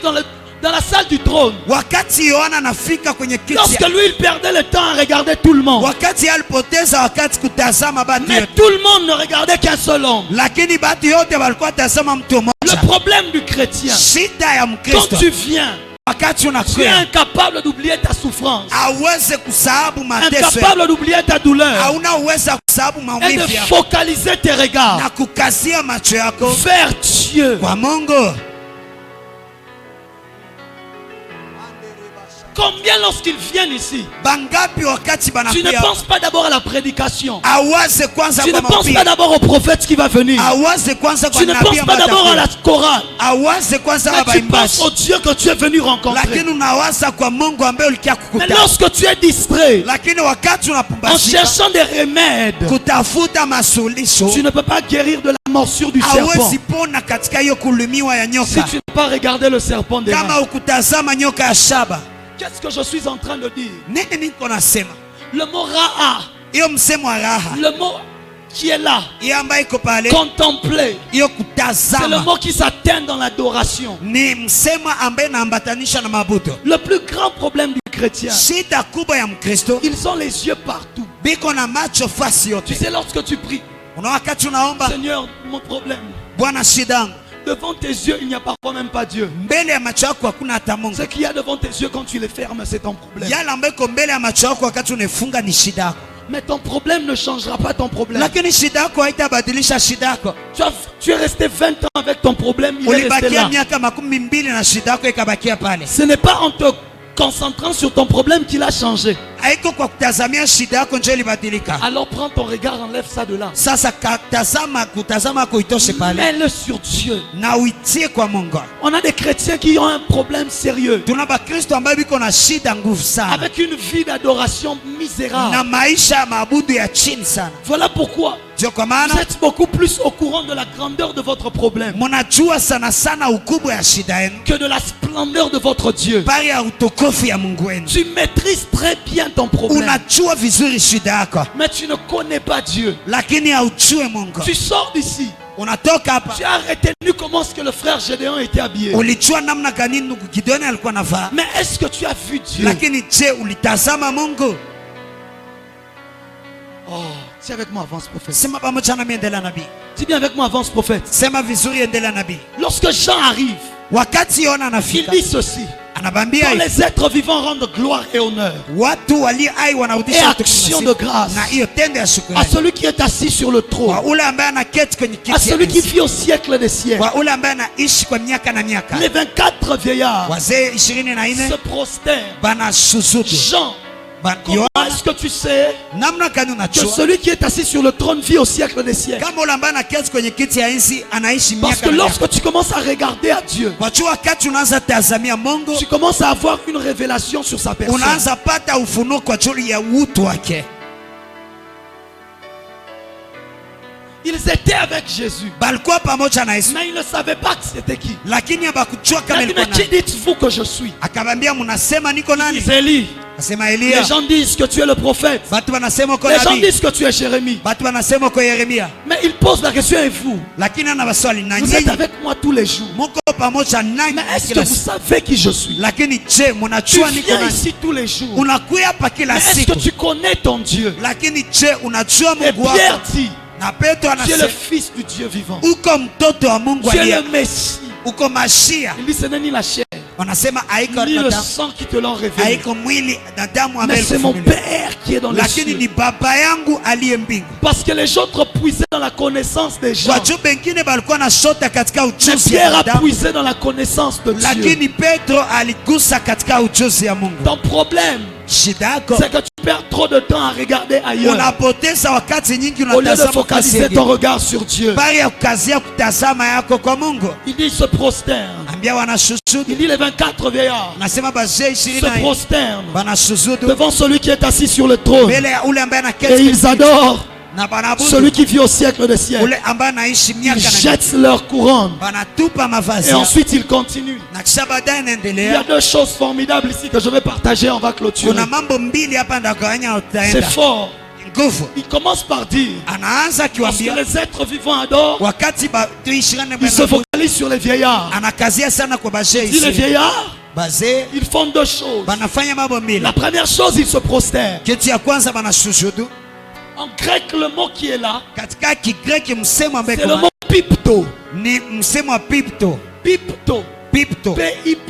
dans la salle du trône, Wakati Yohana anafika kwenye kiti, lorsque lui il perdait le temps à regarder tout le monde, wakati alipoteza wakati kutazama batu mais yote, tout le monde ne regardait qu'un seul homme. lakini batu yote walikuwa tazama mtu Le mmoja. problème du chrétien, Shida ya quand Mkristo, tu viens, wakati tu es unakuya incapable d'oublier ta souffrance, aweze kusahabu mateso yako, incapable d'oublier ta douleur hauna uweza kusahabu et de maumivu yako focaliser tes regards na kukazia macho yako vers Dieu. kwa Mungu. Combien lorsqu'ils viennent ici, Bangapi wakati tu ne banakuya penses pas d'abord à la prédication, awaze kwanza tu ne kwa penses mahubiri, pas d'abord au prophète qui va venir, awaze kwanza kwa tu ne nabii penses pas ambaye d'abord à la atakuja, chorale, awaze kwanza kwa mais tu penses baimbaji, au Dieu que tu es venu rencontrer. lakini unawaza kwa Mungu ambaye ulikia Mais kukutana. lorsque tu es distrait, Lakini wakati en unapumbazika cherchant des remèdes, kutafuta masuluhisho, tu ne peux pas guérir de la morsure du serpent hawezi pona katika hiyo kulumiwa ya si nyoka tu n'as pas regardé le serpent des kama reins. ukutazama nyoka ya shaba. Qu'est-ce que je suis en train de dire? Nini niko nasema? Le mot ra'a, Hiyo msemo wa raha, le mot qui est là, hiyo ambayo iko pale, contempler, hiyo c'est le kutazama, mot qui s'atteint dans l'adoration. ni msemo ambaye naambatanisha na mabuto. Le plus grand problème du chrétien, Shida kubwa ya Mkristo, ils ont les yeux partout. biko na macho fasi Tu yote. sais, lorsque tu pries, Una wakati unaomba, Seigneur, mon problème, Bwana shida yangu, devant tes yeux, il n'y a parfois même pas Dieu. mbele ya macho yako hakuna hata Mungu. Ce qu'il y a devant tes yeux quand tu les fermes, c'est ton problème. Yale ambayo iko mbele ya macho yako wakati unefunga ni shida yako, Mais ton problème ne changera pas ton problème. lakini shida yako haitabadilisha shida yako. Tu es resté 20 ans avec ton problème, il est resté Ulibakia là. miaka 12 na shida yako ikabakia pale. Ce n'est pas en te concentrant sur ton problème qu'il a changé. Haiko kwa kutazamia shida yako ndio ilibadilika. Alors prends ton regard, enlève ça de là. Sasa kutazama kuitoshe pale Mets-le sur Dieu. na uitie kwa Mungu. On a des chrétiens qui ont un problème sérieux, Tuna bakristo ambao biko na shida nguvu sana avec une vie d'adoration na misérable. maisha ya maabudu ya chini sana. Voilà pourquoi Ndio kwa Vous maana êtes beaucoup plus au courant de la grandeur de votre problème mnajua sana sana ukubwa ya shida yenu que de la splendeur de votre Dieu. bali ya utukufu ya Mungu wenu. Tu maîtrises très bien ton problème, Unajua vizuri shida yako, mais tu ne connais pas Dieu. lakini haujui Mungu. Tu sors d'ici, Unatoka hapa, tu as retenu comment est-ce que le frère Gédéon était habillé. ulijua namna gani ndugu Gideoni alikuwa anavaa, Mais est-ce que tu as vu Dieu? lakini je, ulitazama Mungu? Oh, dis avec moi, avance prophète. Sema pamoja nami, endelea nabii. Dis bien avec moi, avance prophète. Sema vizuri, endelea nabii. Lorsque Jean arrive, Wakati Yona il anafika, dit ceci: anabambia quand les êtres vivants rendent gloire et honneur watu walio hai et wanarudisha action de grâce na hiyo tendo ya à shukrani celui qui est assis sur le kwa trône, ule ambaye anaketi kwenye à kiti ya celui qui enzi, vit au siècle des siècles. kwa ule ambaye anaishi kwa miaka na miaka. Les 24 vieillards Wazee 24 se prosternent. banasujudu. Jean, comment est-ce que tu sais Namna gani que unajua celui qui est assis sur le trône vit au siècle des siècles? kama ule ambaye anaketi kwenye kiti ya enzi anaishi Parce miaka que na miaka? lorsque tu commences à regarder à Dieu, Kwa jua wakati unaanza tazamia Mungu, tu commences à avoir une révélation sur sa personne. unaanza pata ufunuo kwa ajili ya utu wake. Ils étaient avec Jésus, Balikuwa pamoja na Yesu, mais ils ne savaient pas que c'était qui. lakini habakujua Il kama a dit, ilikuwa mais qui nani. dites-vous que je suis? Akabambia, mnasema niko nani? Ils Élie. Akasema Les Elia. gens disent que tu es le prophète. Batu wanasema uko Les gens nabii. disent que tu es Jérémie. Batu wanasema uko Yeremia. Mais il pose la question: et vous? Lakini ana maswali na Vous êtes nyinyi avec moi tous les jours. muko pamoja nani Mais est-ce que kila vous siku? savez qui je suis? Lakini je, Tu mnajua niko viens nani? ici tous les jours. Unakuya hapa Mais kila est-ce siku. que tu connais ton Dieu? Lakini je, unajua Et Mungu Pierre wako? dit: Na Petro tu es le anasema fils du Dieu vivant. uko mtoto wa Mungu Tu es aliye, le Messie. uko Mashia. Il dit: ce n'est ni la chair, Wanasema haiko ni le na damu, sang qui te l'ont révélé, haiko mwili na damu mais ambaye c'est mon ilikufunuliwa. Père qui est dans les Lakini cieux. ni baba yangu aliye mbingu. Parce que les autres puisaient dans la connaissance des gens, Watu wengine balikuwa na shota katika mais ujuzi Pierre ya a damu, puisé dans la connaissance de Dieu. lakini Petro aligusa katika ujuzi ya Mungu. Ton problème, Shida yako c'est que tu perds trop de temps à regarder ailleurs unapoteza wakati nyingi au lieu de unatazama focaliser kazi ton yako, regard sur Dieu. bali ya kukazia kutazama yako kwa Mungu. Il dit: se prosterne. Ambia Il wanasujudu, dit: les 24 vieillards nasema bazee se 20 prosternent banasujudu devant celui qui est assis sur le trône mbele ya ule ambaye et anaketi ils adorent na banabudu celui qui vit au siècle des siècles. ule ambaye anaishi Ils miaka na miaka. jettent leur couronne Banatupa mavazi et yao. ensuite ils continuent. Na kisha baadaye Il y a inaendelea. deux choses formidables ici que je vais partager, on va clôturer. Kuna mambo mbili hapa ndagawanya, C'est utaenda fort. nguvu. Il commence par dire: Anaanza lorsque akiwaambia les êtres vivants adorent, wakati batu 20 ils se focalisent sur les vieillards. anakazia sana kwa bazee Il dit: les 20. vieillards, Bazee ils font deux choses. banafanya mambo mbili. La première chose, ils se prosternent. Kitu ya kwanza banasujudu. En grec, le mot qui est là, Katika Kigreki msemo ambaye c'est le mot pipto. ni msemo wa pipto. Pipto. Pipto.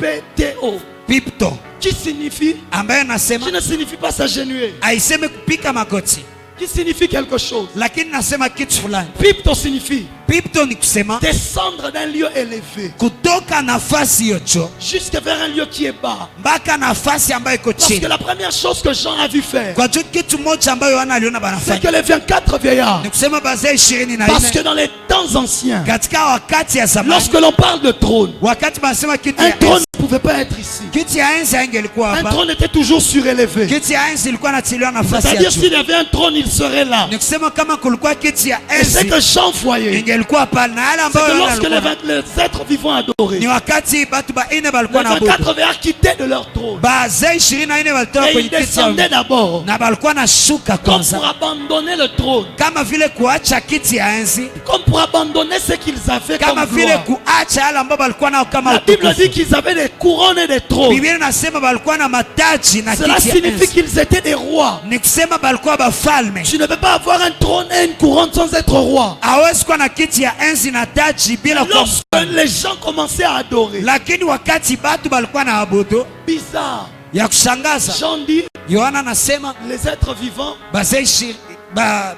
P-I-P-T-O. Pipto Qui signifie, ambaye anasema qui ne signifie pas s'agenouiller, aiseme kupika magoti, qui signifie quelque chose. lakini nasema kitu fulani. Pipto signifie Pipto ni kusema descendre d'un lieu élevé kutoka nafasi hiyo juu jusqu'à vers un lieu qui est bas. mpaka nafasi ambayo iko Parce que chini. la première chose que Jean a vu faire, Kwa juu kitu moja ambayo Yohana aliona c'est que banafanya les 24 vieillards, ni kusema bazee 24, parce que dans les temps anciens, katika wakati ya zamani, lorsque l'on parle de trône, wakati banasema kitu un ya trône enzi, ne pouvait pas être ici. kiti ya enzi haingelikuwa Un hapa. trône était toujours surélevé. Kiti ya enzi ilikuwa natiliwa nafasi ya C'est-à-dire juu. s'il y avait un trône, il serait là. Ni kusema kama kulikuwa kiti ya Et c'est enzi que Jean voyait, ingelikuwa pale, na yale c'est ambayo que Yohana lorsque alikuwa les êtres vivants adoraient, ni wakati batu baine les balikuwa na 24 vieillards quittaient de leur trône. bazee 24 balitoka Et ils kwenye kiti descendaient ya d'abord, na balikuwa na shuka comme kwanza, pour abandonner le trône, kama vile kuacha kiti ya enzi, comme pour abandonner ce qu'ils avaient kama comme vile gloire. kuacha yale ambayo balikuwa nao kama La Bible utukufu. dit qu'ils avaient des couronnes et des trônes. Biblia inasema balikuwa na mataji na Cela kiti ya signifie enzi. qu'ils étaient des rois. Ni kusema balikuwa bafalme. Tu ne peux pas avoir un trône et une couronne sans être roi. Hawezi kuwa na kiti ya enzi na taji bila kuwa Lorsque mfalme. les gens commençaient à adorer, Lakini wakati batu balikuwa na abudu bizarre, ya kushangaza, Jean dit, Yohana anasema les êtres vivants,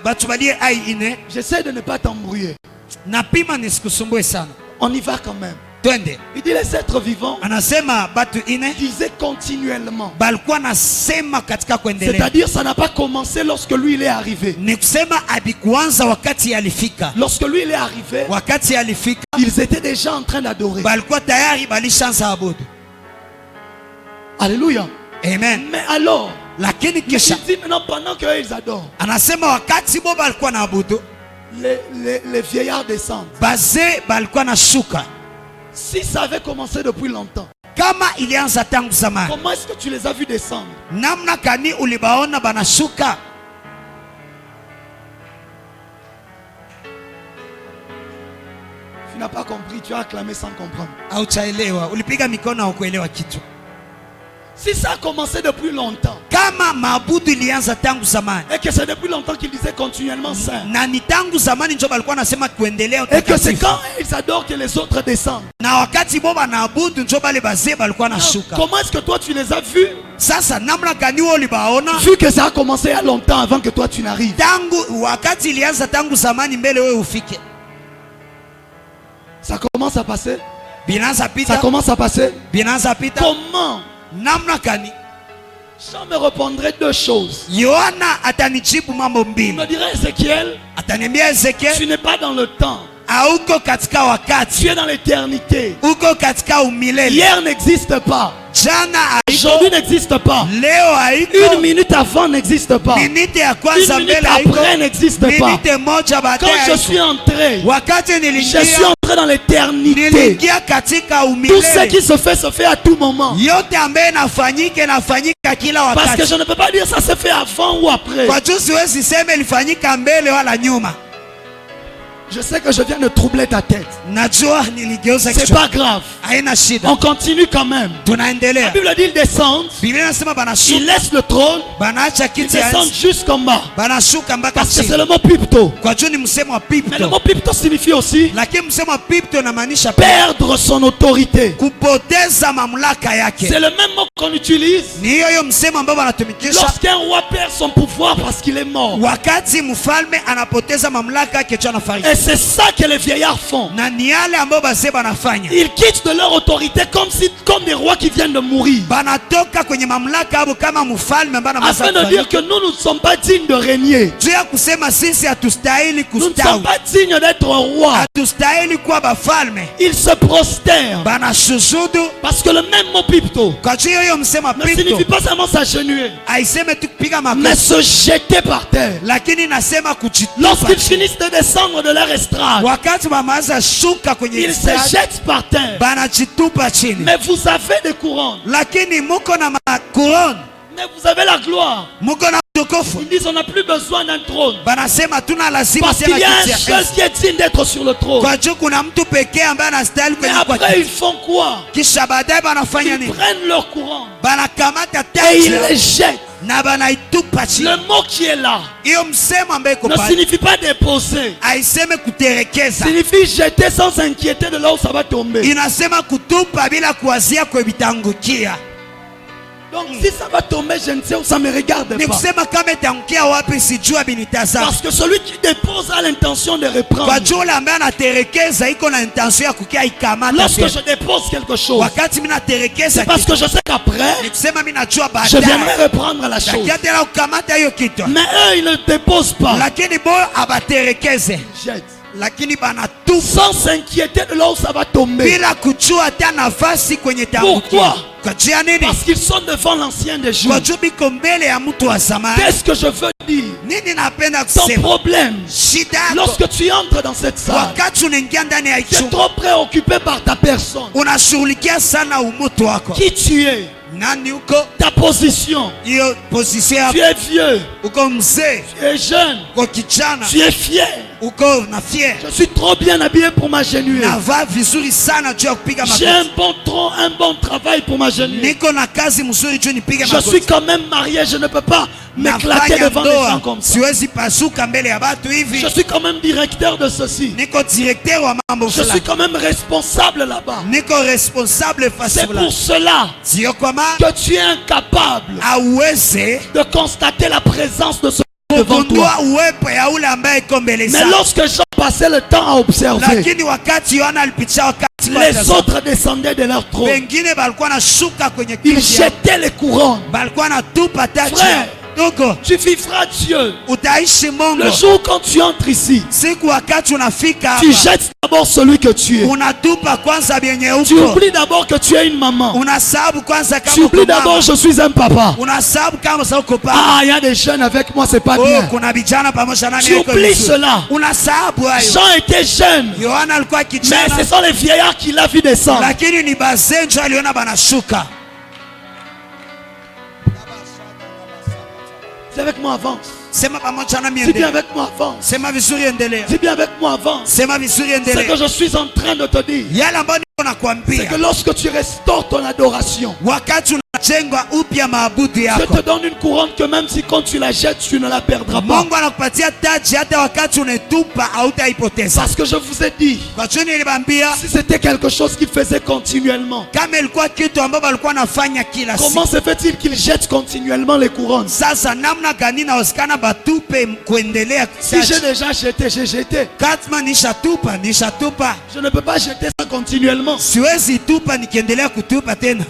batu balie ai ine, j'essaie de ne pas t'embrouiller. napima nisikusumbue sana, On y va quand même. twende. Il dit les êtres vivants Anasema batu ine disaient continuellement. balikuwa nasema katika kuendelea, C'est-à-dire ça n'a pas commencé lorsque lui il est arrivé. ni kusema abikuanza wakati alifika. Lorsque lui il est arrivé, Wakati alifika ils étaient déjà en train d'adorer. balikuwa tayari balishaanza abudu. Alléluia. Amen. Mais alors, Lakini il kisha dit maintenant pendant qu'ils adorent, anasema wakati bo balikuwa na abudu, les vieillards descendent. Bazee balikuwa na shuka. Si ça avait commencé depuis longtemps, Kama ilianza tangu zamani, comment est-ce que tu les as vus descendre? namna kani ulibaona banashuka? Tu n'as pas compris, tu as acclamé sans comprendre. Hauchaelewa, ulipiga mikono haukuelewa kitu. Si ça a commencé depuis longtemps, Kama maabudu ilianza tangu zamani, et que c'est depuis longtemps qu'ils disaient continuellement saint, na ni tangu zamani ndio balikuwa nasema kuendelea et que c'est utakatifu, quand ils adorent que les autres descendent. na wakati bo banaabudu ndio bale bazee balikuwa na shuka. Comment est-ce que toi tu les as vus? Sasa namna gani wewe ulibaona? Vu que ça a commencé il y a longtemps avant que toi tu n'arrives. Tangu wakati ilianza tangu zamani mbele wewe ufike. Ça commence à passer. Binaanza Ça pita, commence à passer. binaanza pita. Comment? Namna gani? Jean me répondrait deux choses. Yohana atanijibu mambo Il mbili. me dirait, Ézéchiel, Ataniambia Ezekiel, tu n'es pas dans le temps. hauko katika wakati, Tu es dans l'éternité. uko katika umilele. Hier n'existe pas. Jana haiko, Aujourd'hui n'existe pas. leo haiko, Une minute avant n'existe pas. minute ya Une kwanza minute mbele haiko, après n'existe pas. minute moja Quand baadaye je haiko. suis entré, Wakati je suis nilingia, entré dans l'éternité. niliingia katika Tout ce umilele. qui se fait à tout moment. Yote ambaye nafanyika kila Parce que wakati. je ne peux pas dire ça se fait avant ou après. Kwa juu siwezi sema ilifanyika mbele wala nyuma. Je sais que je viens de troubler ta tête. Najua niligeuza C'est kichwa. pas grave. Haina shida. On continue quand même. La Tunaendelea. Bible dit ils descendent, Biblia inasema ils banashuka, laissent le trône, banaacha ils kiti ya descendent enzi, jusqu'en bas. banashuka mpaka Parce que c'est chini. le mot pipto. Kwa juu ni msemo wa Mais le pipto. mot pipto signifie aussi Lakini msemo wa pipto unamaanisha perdre son autorité. kupoteza mamlaka yake. C'est le même mot qu'on utilise Ni hiyo msemo ambao wanatumikisha lorsqu'un roi perd son pouvoir parce qu'il est mort. wakati mfalme anapoteza mamlaka yake cha nafariki. Et c'est ça que les vieillards font. Na ni yale ambao bazee banafanya. Ils quittent de leur autorité comme des rois qui viennent de mourir. Banatoka kwenye mamlaka hapo kama mfalme ambaye Afin de dire que nous ne sommes pas dignes de régner. juu ya kusema sisi hatustahili Nous ne sommes kustawi, pas dignes d'être rois. hatustahili kuwa bafalme. Ils se prosternent. Banashujudu. Parce que le même mot pipto Kwa juu hiyo msema ne signifie pipto pas seulement s'agenouiller, haiseme tu kupiga mais makofi, se jeter par terre. lakini nasema kujitupa. Lorsqu'ils finissent de descendre de leur estrade, Wakati mamaza shuka kwenye ils se estrade, jettent par terre. banajitupa chini. Mais vous avez des couronnes. Lakini muko na makuroni, Mais vous avez la gloire. muko na utukufu. Ils disent on n'a plus besoin d'un trône. Banasema tuna lazima Parce qu'il y a un kiti ya seul enzi. qui est digne d'être sur le trône. Kwa juu kuna mtu pekee ambaye anastahili Mais kwenye kwa après kiti. ils font quoi? Kisha baadaye banafanya Ils nini? prennent leur couronne Banakamata et taji ils les jettent. na banaitupa chini. Le mot qui est là Hiyo msemo ambaye iko ne pale signifie pas déposer. haiseme kuterekeza, Signifie jeter sans s'inquiéter de là où ça va tomber. inasema kutupa bila kuwazia kwa vitangukia. Donc si ça va tomber, je ne sais où ça me regarde Ni pas. kusema kama itangukia wapi sijua binitazama. Parce que celui qui dépose a l'intention de Kwa reprendre. juu yule ambaye anaterekeza iko na intention ya kukia ikamata Lorsque tena. je dépose quelque chose, Wakati mimi naterekeza c'est parce kitu, que je sais qu'après, ni kusema mimi najua je viendrai baadaye reprendre la chose. takia tena kukamata hiyo kitu. Mais eux, ils ne déposent pas. Lakini bo abaterekeze, Ils jettent. lakini banatupa Sans s'inquiéter de là où ça va tomber. bila kujua hata nafasi kwenye tangukia. Pourquoi? Kwa juu ya nini? Parce qu'ils sont devant l'ancien des jours. Kwa juu biko mbele ya mtu wa zamani. Qu'est-ce que je veux dire? Nini napenda Ton kusema? problème, Shida yako lorsque tu entres dans cette salle, wakati unaingia ndani ya tu es chumba, trop préoccupé par ta personne. unashughulikia sana umutu wako. Qui tu es, Nani uko? ta position. Hiyo position Tu yako. es vieux, Uko mzee, tu es jeune, uko kijana, tu es fier. uko na fier. Je suis trop bien habillé pour m'agenouiller. Navaa vizuri sana juu ya kupiga J'ai un magoti. bon tronc, un bon travail pour m'agenouiller. Niko na kazi mzuri juu nipige Je suis magoti. quand même marié, je ne peux pas m'éclater Nafanya devant les gens ndoa, comme ça. siwezi pasuka mbele ya watu hivi. Je suis quand même directeur de ceci. Niko directeur wa mambo Je suis fulani. quand même responsable là-bas. Niko responsable fasi C'est pour fulani. cela Sio kwa maana que tu es incapable aweze de constater la présence de ce devant toi. kugundua uwepo ya ule ambaye iko mbele Mais zako. lorsque Jean passait le temps à observer, Lakini wakati Yohana alipitia wakati wa les tazama, autres descendaient de leur trône. wengine balikuwa na shuka kwenye Ils kiti yao, jetaient les couronnes. balikuwa na tupa taji. Frère, kidogo tu vivras Dieu. utaishi Mungu. Le jour quand tu entres ici, Siku wakati unafika tu hapa, jettes d'abord celui que tu es. unatupa kwanza vyenye Tu uko. oublies d'abord que tu es une maman. Unasabu kwanza Tu kama uko oublies d'abord mama. je suis un papa. Unasabu kama sasa uko papa. Ah, il y a des jeunes avec moi, c'est pas Oh, bien. kuna vijana pamoja nami Tu yuko oublies vizuri. cela. Unasabu hayo. Jean était jeune, Yohana alikuwa mais kijana, ce sont les vieillards qui l'a vu descendre. lakini ni bazee ndio aliona banashuka. C'est avec moi, avance. Sema pamoja nami C'est bien endelea. avec moi, avance. Sema vizuri endelea. C'est bien avec moi, avance. Sema vizuri C'est que endelea. je suis en train de te dire. Yale ambayo niko C'est nakwambia, que lorsque tu restaures ton adoration, wakati unajengwa upya maabudu Dieu yako, te donne une couronne que même si quand tu la jettes, tu ne la perdras pas. Mungu anakupatia taji hata wakati unetupa hautaipoteza. Parce que je vous ai dit, Kwa hiyo nilibambia si c'était quelque chose qu'il faisait continuellement, kama ilikuwa kitu ambacho walikuwa nafanya kila comment siku, se fait-il qu'il jette continuellement les couronnes? sasa namna gani naosikana batupe kuendelea Si j'ai taji? déjà jeté, j'ai jeté. Katma nishatupa, Je ne peux pas jeter ça continuellement. siwezi tupa nikiendelea kutupa tena.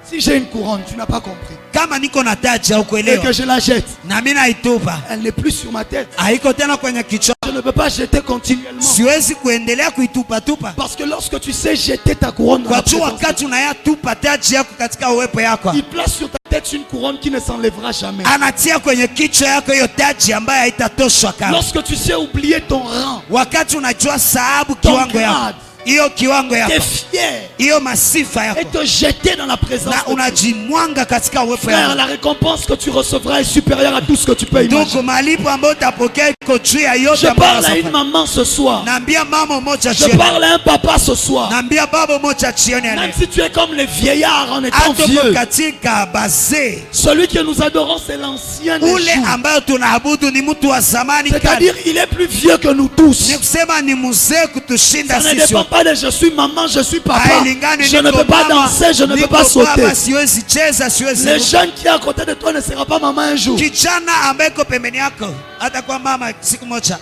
Si j'ai une couronne, tu n'as pas compris, Kama niko na taji au et kuelewa que je la jette, na mimi naitupa, elle n'est plus sur ma tête. haiko tena kwenye kichwa, Je ne peux pas jeter continuellement. siwezi kuendelea kuitupa tupa. Parce que lorsque tu sais jeter ta couronne dans Kwa la tu présence de wakati unayatupa taji yako katika uwepo yako, il place sur ta tête une couronne qui ne s'enlèvera jamais. anatia kwenye kichwa yako hiyo taji ambayo haitatoshwa kama. Lorsque tu sais oublier ton rang, Wakati unajua sababu ton kiwango yako, grade, hiyo kiwango t'es yako, fier hiyo masifa et yako, te jeter dans la présence na de Dieu. unajimwanga katika uwepo Frère, yako, la récompense que tu recevras est supérieure à tout ce que tu peux imaginer. ndugu, malipo ambayo utapokea iko juu ya yote Je ambayo parle à une unafanya. maman ce soir. Naambia mama moja Je jioni, parle à un papa ce soir. naambia baba moja jioni ya Même leo, si tu es comme les vieillards en étant hata uko vieux, katika bazee, celui que nous adorons, c'est l'ancien des ule jours. ambayo tunaabudu ni mtu wa zamani C'est-à-dire, kale. il est plus vieux que nous tous. Ni kusema ni mzee kutushinda Ça ne sisi dépend wote. pas de je suis maman, je suis papa. Hailingani Je ne niko peux pas mama, danser, je ne peux niko pas sauter. baba, siwezi cheza, siwezi Le ruka. jeune qui est à côté de toi ne sera pas maman un jour. Kijana ambaye iko pembeni yako hata kwa mama siku moja.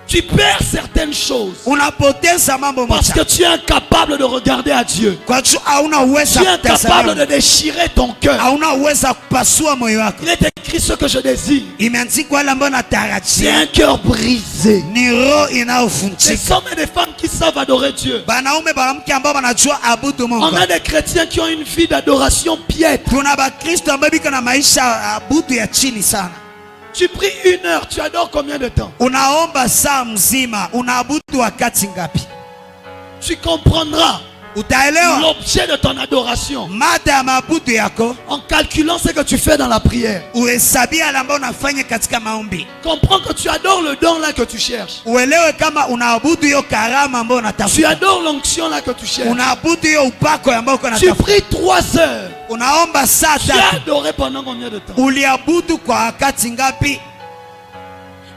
Tu perds certaines choses Unapoteza mambo parce moja que tu es incapable de regarder à Dieu. kwa juu hauna uwezo Tu es wa incapable de kutazama, déchirer ton cœur. hauna uwezo wa kupasua moyo wako. Il est écrit ce que je désire. Imeandikwa wale ambao C'est natarajia un cœur brisé. ni roho Des inayovunjika. hommes et des femmes qui savent adorer Dieu. Banaume banamke ambao wanajua abudu On Mungu. a des chrétiens qui ont une vie d'adoration piètre. Tuna bakristo ambao biko na maisha abudu ya chini sana. Tu pries 1 heure, tu adores combien de temps? Unaomba saa mzima, unaabudu wakati ngapi? Tu comprendras Utaelewa l'objet de ton adoration mada ya maabudu yako, en calculant ce que tu fais dans la prière. uhesabia yale ambayo unafanya katika maombi. Comprends que tu adores le don là que tu cherches. Uelewe kama unaabudu hiyo karama ambayo Tu unatafuta, adores l'onction là que tu cherches. unaabudu hiyo upako ambayo uko Tu unatafuta. pries 3 heures. Unaomba saa Tu as tatu, adoré pendant combien de temps? uliabudu kwa wakati ngapi?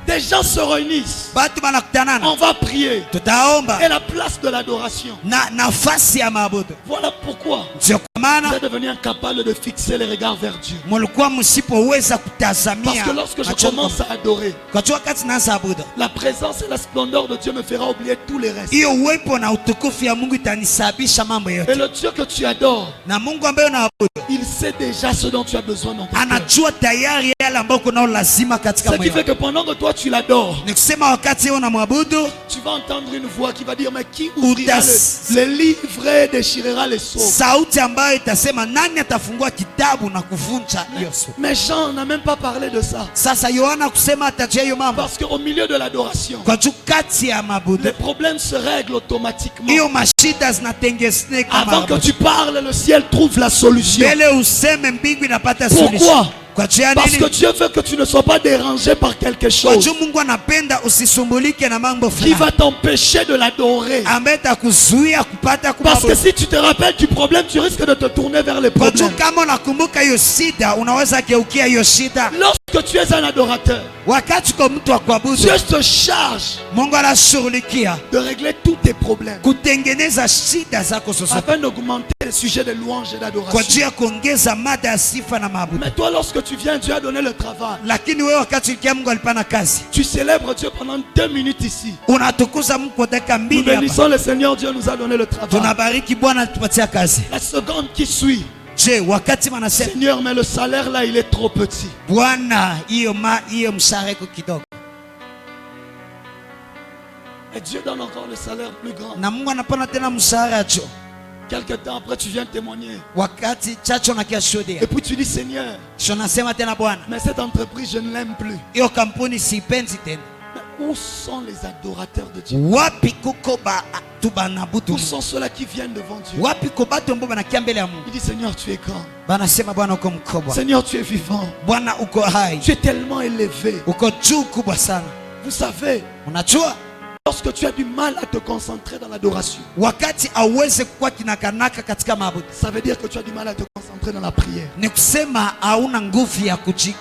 Des gens se réunissent. Batu banakutanana, On va prier. tutaomba Et la place de l'adoration. na nafasi ya maabudu. Voilà pourquoi Ndio kwa vous maana êtes devenu incapable de fixer les regards vers Dieu. mulikuwa msipoweza Parce kutazamia que lorsque je machoni commence à adorer, kwa jua wakati naanza abudu, la présence et la splendeur de Dieu me fera oublier tous les restes. hiyo uwepo na utukufu ya Mungu itanisababisha mambo Et yote. le Dieu que tu adores, Na Mungu ambaye unaabudu il sait déjà ce dont tu as besoin dans ton cœur. anajua tayari yale ambayo kunao lazima katika Ce qui moyo fait wako. que pendant que toi tu l'adores, Ni kusema wakati wewe unamwabudu, tu vas entendre une voix qui va dire mais qui ouvrira Utas- les livres et déchirera les sceaux. sauti ambayo itasema nani atafungua kitabu na kuvunja hiyo sura. Mais Jean n'a même pas parlé de ça. Sasa Yohana kusema atajia hiyo mambo Parce qu'au milieu de l'adoration, kwa juu kati ya mabudu les problèmes se règlent automatiquement. hiyo mashida zinatengenezeka Avant que mara tu parles, le ciel trouve la solution. mbele useme mbingu inapata Pourquoi? solution. Kwa juu ya Parce que nini? Dieu veut que tu ne sois pas dérangé par quelque Kwa chose juu Mungu anapenda usisumbulike na mambo qui fulani va t'empêcher de l'adorer. ambaye atakuzuia kupata Parce que kumwabudu. si tu te rappelles du problème, tu risques de te tourner vers les Kwa juu problèmes. kama unakumbuka hiyo shida, unaweza geukia hiyo shida. Lorsque tu es un adorateur, Wakati kwa mtu wa kuabudu, Dieu se charge Mungu anashughulikia de régler tous tes problèmes kutengeneza shida zako zote afin d'augmenter le sujet de louange et kwa d'adoration. juu ya kuongeza mada ya sifa na maabudu. Mais toi, lorsque tu viens, Dieu a donné le travail. Lakini wewe wakati ulikia Mungu alipana kazi, Tu célèbres Dieu pendant 2 minutes ici. unatukuza Mungu kwa dakika Nous 2 hapa. bénissons le Seigneur, Dieu nous a donné le travail. Tunabariki Bwana alitupatia kazi. La seconde qui suit, Je, wakati wanasema Seigneur, mais le salaire là, il est trop petit. Bwana, hiyo mshahara iko kidogo. Et Dieu donne encore le salaire plus grand. Na Mungu anapana tena mshahara cho. Quelque temps après, tu viens témoigner. Wakati chacho na kiashuhudia. Et puis tu dis, Seigneur, Tunasema tena Bwana, mais cette entreprise, je ne l'aime plus. hiyo kampuni siipendi tena. Mais où sont les adorateurs de Dieu? Wapi kuko ba tubanabudu? Où sont ceux-là qui viennent devant Dieu? Wapi ko batu ambao banakia mbele ya Mungu? Il dit, Seigneur, tu es grand. Banasema Bwana uko mkubwa. Seigneur, tu es vivant. Bwana uko hai. Tu es tellement élevé. Uko juu kubwa sana. Vous savez, Unajua? lorsque tu as du mal à te concentrer dans l'adoration, Wakati aweze kuwa kinakanaka katika maabudu, ça veut dire que tu as du mal à te concentrer dans la prière. ni kusema hauna nguvu ya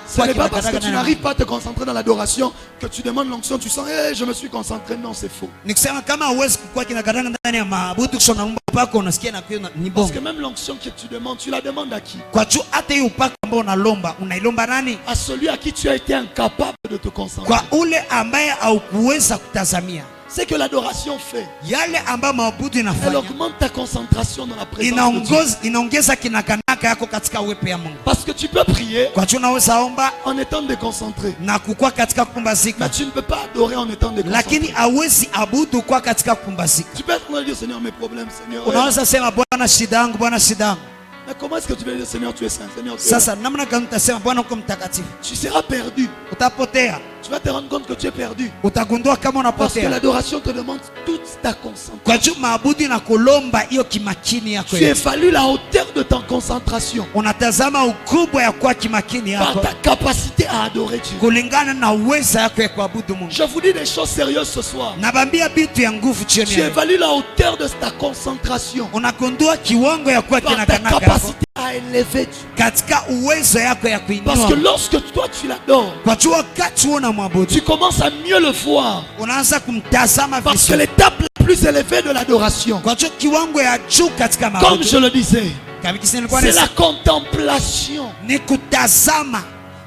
Ce n'est pas parce que tu n'arrives pas à te concentrer dans l'adoration que tu demandes l'onction, tu sens, hey, je me suis concentré. Non, c'est faux. Ni kusema kama hauwezi kuwa kinakanaka ndani ya maabudu kisha unaomba upako unasikia na kuyo ni Parce bongo. que même l'onction que tu demandes, tu la demandes à qui? Kwa juu hata hiyo upako ambao unalomba, unailomba nani? À celui à qui tu as été incapable de te concentrer. Kwa ule ambaye haukuweza kutazamia. C'est que l'adoration fait. Yale ambayo maabudu Elle inafanya augmente ta concentration dans la présence de Dieu. inaongeza kinakanaka yako katika uwepo ya Mungu. Parce que tu peux prier Kwa juu unaweza omba en étant déconcentré. na kukua katika kupumbazika, Mais tu ne peux pas adorer en étant déconcentré. lakini hawezi abudu kwa katika kupumbazika. Tu peux être en train de dire, Seigneur, mes problèmes, Seigneur. Unaweza sema Bwana shida yangu, Bwana shida yangu. Mais comment est-ce que tu vas dire, Seigneur, tu es saint, Seigneur, tu es... Sasa namna gani utasema Bwana uko mtakatifu? Tu seras perdu. Utapotea, Tu vas te rendre compte que tu es perdu. utagundua kama Parce que unapotea. l'adoration te demande toute ta concentration. Kwa juu maabudu na kulomba hiyo kimakini yako Tu yote. évalues la hauteur de ta concentration Unatazama ukubwa ya kwa kimakini par yako ta capacité à adorer Dieu. kulingana na uwezo yako ya kuabudu Mungu. Je vous dis des choses sérieuses ce soir. Nabambia bitu ya nguvu Tu jioni. évalues la hauteur de ta concentration Unagundua kiwango ya kwa par ta kinakanaka yako capacité à élever Dieu. katika uwezo yako ya Parce que kuinua. lorsque toi tu l'adores, Kwa juu wakati unamwabudu tu commences à mieux le voir. unaanza kumtazama Parce que vizuri. l'étape la plus élevée de l'adoration, Kwa juu kiwango ya juu katika comme maabudu, je le disais, kama kisi nilikuwa c'est la nasema, contemplation. ni kutazama.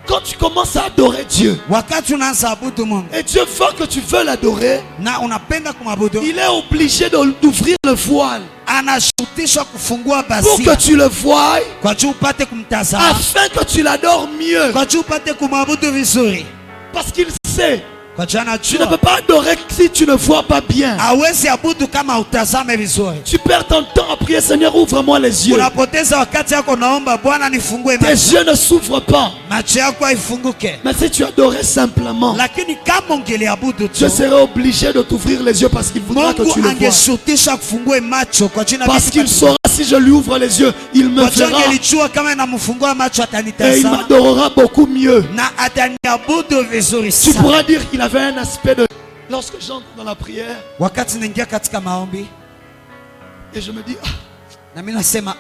Quand tu commences à adorer Dieu, Wakati unaanza abudu Mungu et Dieu veut que tu veux l'adorer, na unapenda kumwabudu, il est obligé d'ouvrir le voile anashurutishwa kufungua pour que basia tu le voies, kwa juu upate kumtazama, afin que tu l'adores mieux. kwa juu upate kumwabudu vizuri. Parce qu'il sait, Kwa juu tu ne anajua peux pas adorer si tu ne vois pas bien. hawezi abudu kama utazame vizuri. Tu perds ton temps à prier, Seigneur, ouvre-moi les yeux. Unapoteza wakati yako, naomba Bwana nifungue Tes macho, yeux ne s'ouvrent pas. macho yako haifunguke. Mais si tu adorais simplement, Lakini kama ungeliabudu Dieu tu, serait obligé de t'ouvrir les yeux parce qu'il voudra que Mungu tu le vois. angeshutisha kufungue macho kwa jina Parce qu'il saura si je lui ouvre les yeux, il me kwa jina verra angelijua kama namfungua macho et il atanitazama m'adorera beaucoup mieux. na ataniabudu vizuri Tu sana. pourras dire qu'il avait un aspect de... Lorsque j'entre dans la prière Wakati naingia katika maombi et je me dis, ah, na mimi nasema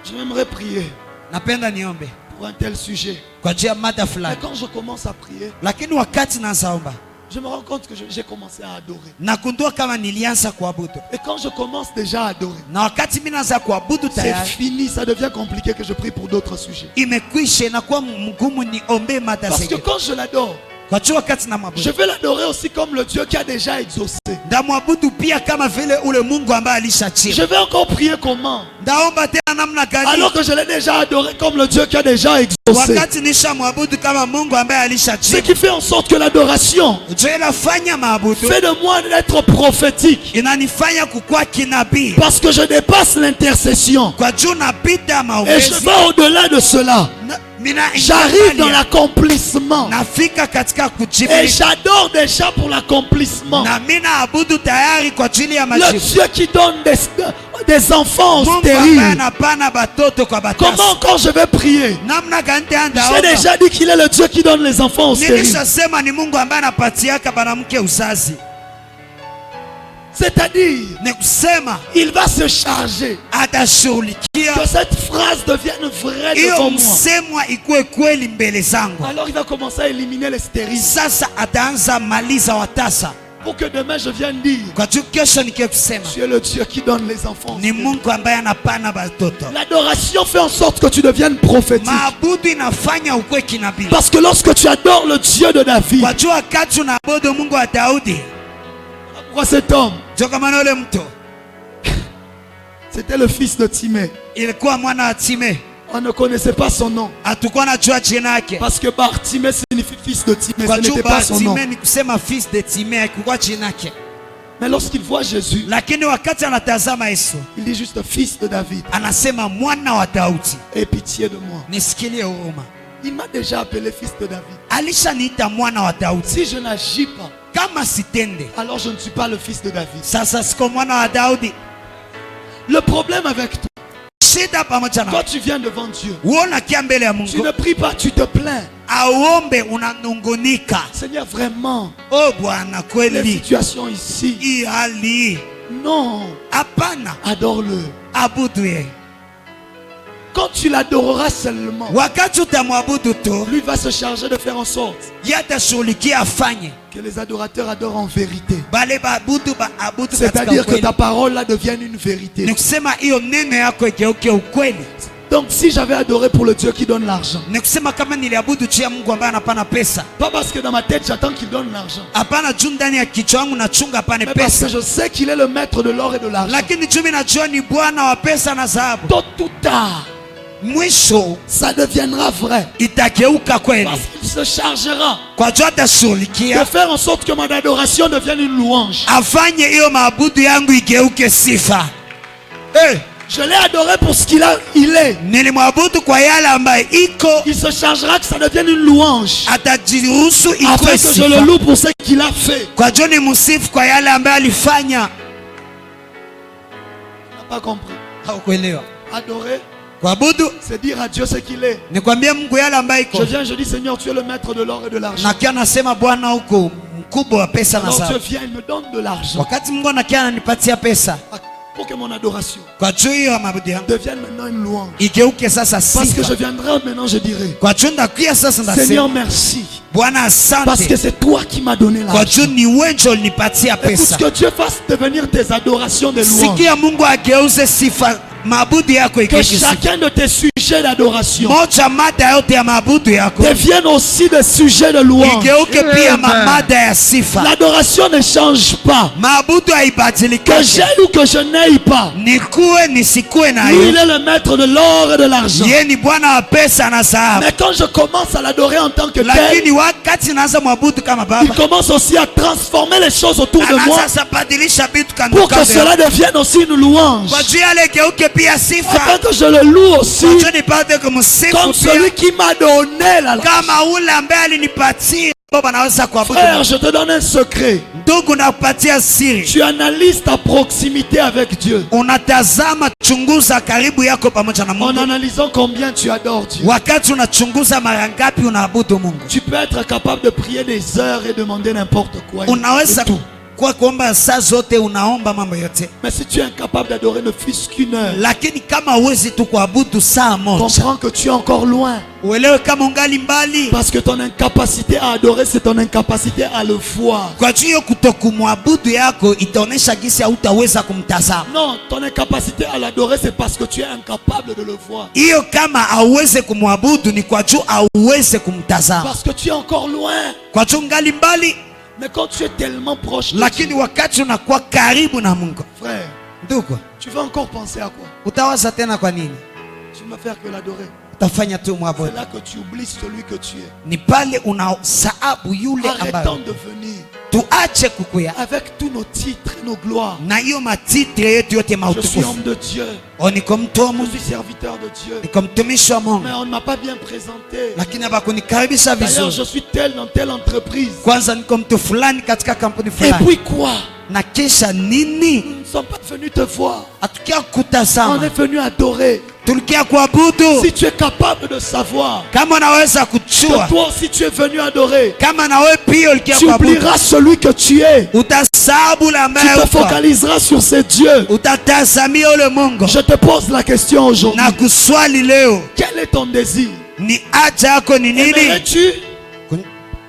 j'aimerais prier napenda niombe pour un tel sujet. kwa ajili ya mada Mais fulani, quand je commence à prier, lakini wakati naanza omba je me rends compte que j'ai commencé à adorer. nagundua kama nilianza kuabudu, Et quand je commence déjà à adorer, na wakati mimi naanza kuabudu c'est tayari fini, ça devient compliqué que je prie pour d'autres sujets. imekwisha, inakuwa mgumu niombe mada Parce que zingine. quand je l'adore, Kwa juu wakati je namwabudu vais l'adorer aussi comme le Dieu qui a déjà exaucé. ndamwabudu pia kama vile ule Mungu ambaye alishachiba. Je vais encore prier comment? Ndaomba tena namna gani Alors que je l'ai déjà adoré comme le Dieu qui a déjà exaucé. wakati nishamwabudu kama Mungu ambaye Ce alishachiba? qui fait en sorte que l'adoration Je inafanya maabudu fait de moi d'être prophétique. inanifanya kukua kinabii, Parce que je dépasse l'intercession. kwa juu napita Et je maombezi vais au-delà de cela. J'arrive dans l'accomplissement. nafika katika Et kujibu j'adore déjà pour l'accomplissement. na mimi naabudu tayari kwa ajili ya Le majibu. Dieu qui donne des enfants Mungu ambaye stériles. anapana batoto kwa Comment batasa. quand je vais prier? Namna gani nitaenda J'ai omba? déjà dit qu'il est le Dieu qui donne les enfants stériles. Nilishasema ni Mungu ambaye anapatiaka mwanamke uzazi. C'est-à-dire, Ni kusema il va se charger atashughulikia que cette phrase devienne vraie hiyo devant moi. msemwa ikuwe kweli mbele zangu. Alors il va commencer à éliminer les stériles. Sasa ataanza maliza watasa, Pour que demain je vienne dire, kwa juu kesho nikie kusema tu es le Dieu qui donne les enfants ni stériles. Mungu ambaye anapana batoto. L'adoration fait en sorte que tu deviennes prophétique. Maabudu inafanya ukwe kinabii, Parce que lorsque tu adores le Dieu de David, kwa juu wakati unaabudu Mungu wa Daudi, pourquoi cet homme, ndio kama ule mtu c'était le fils de Timée. ilikuwa mwana wa Time. On ne connaissait pas son nom. hatukuwa najua jina yake. Parce que Bartimée signifie fils de Timée. Kwa Ce juu n'était pas son nom. Bartimée ni kusema fils de Timée, haikuwa jina yake. Mais lorsqu'il voit Jésus, Lakini wakati anatazama Yesu, il dit juste fils de David. anasema mwana wa Daudi, Aie pitié de moi. nisikilie huruma. Il m'a déjà appelé fils de David. Alishaniita mwana wa Daudi. Si je n'agis pas, Kama sitende, alors je ne suis pas le fils de David. sasa siko mwana wa Daudi. Le problème avec toi, Shida pamoja na quand tu viens devant Dieu, uona kia mbele ya tu Mungu, ne pries pas, tu te plains. aombe unanungunika. Seigneur, vraiment, Oh Bwana, les kweli situations ici, hii hali, non, hapana, adore-le. abudu ye. Quand tu l'adoreras seulement, Wakati utamwabudu tu, lui va se charger de faire en sorte yatashughulikia afanye que les adorateurs adorent en vérité. bale baabudu baabudu katika C'est-à-dire que ukweli. ta parole là devienne une vérité. Ni kusema hiyo neno yako igeuke ukweli. Donc si j'avais adoré pour le Dieu qui donne l'argent, Ni kusema kama niliabudu juu ya Mungu ambaye anapana pesa, pas parce que dans ma tête j'attends qu'il donne l'argent, hapana juu ndani ya kichwa wangu nachunga apane mais parce pesa, que je sais qu'il est le maître de l'or et de l'argent. lakini juu mimi najua ni Bwana wa pesa na dhahabu. Tôt ou tard, Mwisho ça deviendra vrai. itageuka kweli, Parce qu'il se chargera kwa juu de atashughulikia faire en sorte que mon adoration devienne une louange. afanye hiyo maabudu yangu igeuke sifa. Hey, Je l'ai adoré pour ce il est. nilimwabudu kwa yale ambayo iko, Il se chargera que ça devienne une louange. atajiruhusu Afin ikuwe que je le sifa. loue pour ce qu'il a fait. Kwa juu ni msifu kwa yale ambayo alifanya. Tu n'as pas compris. Haukuelewa? Adorer, Kuabudu c'est dire à Dieu ce qu'il est. nikwambie Mungu yale ambayo iko. Je viens, je dis Seigneur, tu es le maître de l'or et de l'argent. Na kia nasema Bwana huko mkubwa wa pesa na Alors Dieu dhahabu. vient, il me donne de l'argent Wakati Mungu anakia ananipatia pesa, pour que mon adoration kwa juu hiyo maabudu yangu devienne maintenant une louange. igeuke sasa Parce que je sifa. viendrai maintenant, je dirai Kwa juu ndakuya sasa Seigneur, ndasema merci. Bwana Parce que asante, c'est toi qui m'as donné kwa l'argent. juu ni wewe ndio ulinipatia Écoute, pesa. que Dieu fasse devenir tes adorations des louanges. Sikia Mungu ageuze sifa maabudu yako Que igeuke sifa. chacun de tes sujets d'adoration Moja mada yote ya maabudu yako devienne aussi des sujets de louange. igeuke pia mada ya sifa. L'adoration ne change pas. Maabudu Que haibadilikake, j'aie ou que je n'aie pas. nikuwe nisikuwe Lui, il nayo. est le maître de l'or et de l'argent. Yeye ni Bwana wa pesa na dhahabu. Mais quand je commence à l'adorer en tant que tel, Lakini wakati naanza mwabudu kama il baba, commence aussi à transformer les choses autour de moi anaanza badilisha vitu kando pour que kando cela yako. devienne aussi une louange. Kwa juu yale igeuke pia sifa. Afin que je le loue aussi Kwa juu nipate kumsifu comme pia celui qui m'a donné la kama ule ambaye alinipatia. Baba naweza kuabudu. Frère, je te donne un secret. Ndugu, nakupatia siri. Tu analyses ta proximité avec Dieu Unatazama, chunguza karibu yako pamoja na en Mungu. analysant combien tu adores Dieu. Wakati unachunguza mara ngapi unaabudu Mungu, Tu peux être capable de prier des heures et demander n'importe quoi. unaweza Et tout. kwa kuomba saa zote, unaomba mambo yote, Mais si tu es incapable d'adorer ne fût-ce qu'une heure, lakini kama huwezi tu kuabudu saa moja, comprends que tu es encore loin. uelewe kama ungali mbali. Parce que ton incapacité à adorer, c'est ton incapacité à le voir. Kwa hiyo kutokumwabudu yako itaonesha gisi hautaweza kumtazama. Non, ton incapacité à l'adorer, c'est parce que tu es incapable de le voir. Hiyo kama hauweze kumwabudu ni kwa juu hauweze kumtazama, Parce que tu es encore loin. kwa juu ungali mbali. Mais quand tu es tellement proche de Lakini Dieu, wakati unakuwa karibu na Mungu, frère, ndugu, tu vas encore penser à quoi? utawaza tena kwa nini? Tu ne vas faire que l'adorer. Utafanya tu C'est mwabudu. là que tu oublies celui que tu es. Ni pale unasahau yule Arrêtons ambaye. de venir Tuache kukuya avec tous nos titres et nos gloires. na hiyo matitre yetu yote Je suis mautukufu. homme de Dieu. Niko mtu wa Je Mungu, suis serviteur de Dieu. niko mtumishi wa Mungu, Mais on ne m'a pas bien présenté. lakini hawakunikaribisha D'ailleurs, vizuri. je suis tel dans telle entreprise. Kwanza niko mtu fulani katika kampuni Et fulani, puis quoi? na kisha nini? Nous ne sommes pas venus te voir. Hatukia On kutazama, est venus adorer. tulikia kuabudu. Si tu es capable de savoir Kama unaweza que kuchua, toi aussi tu es venu adorer, kama na wewe pia ulikia tu kuabudu, oublieras celui que tu es. utasabu la Tu ambaye te uko, focaliseras sur ces dieux. utatazamia ule Mungu. Je te pose la question aujourd'hui. Na kuswali leo, Quel est ton désir? ni haja yako ni nini?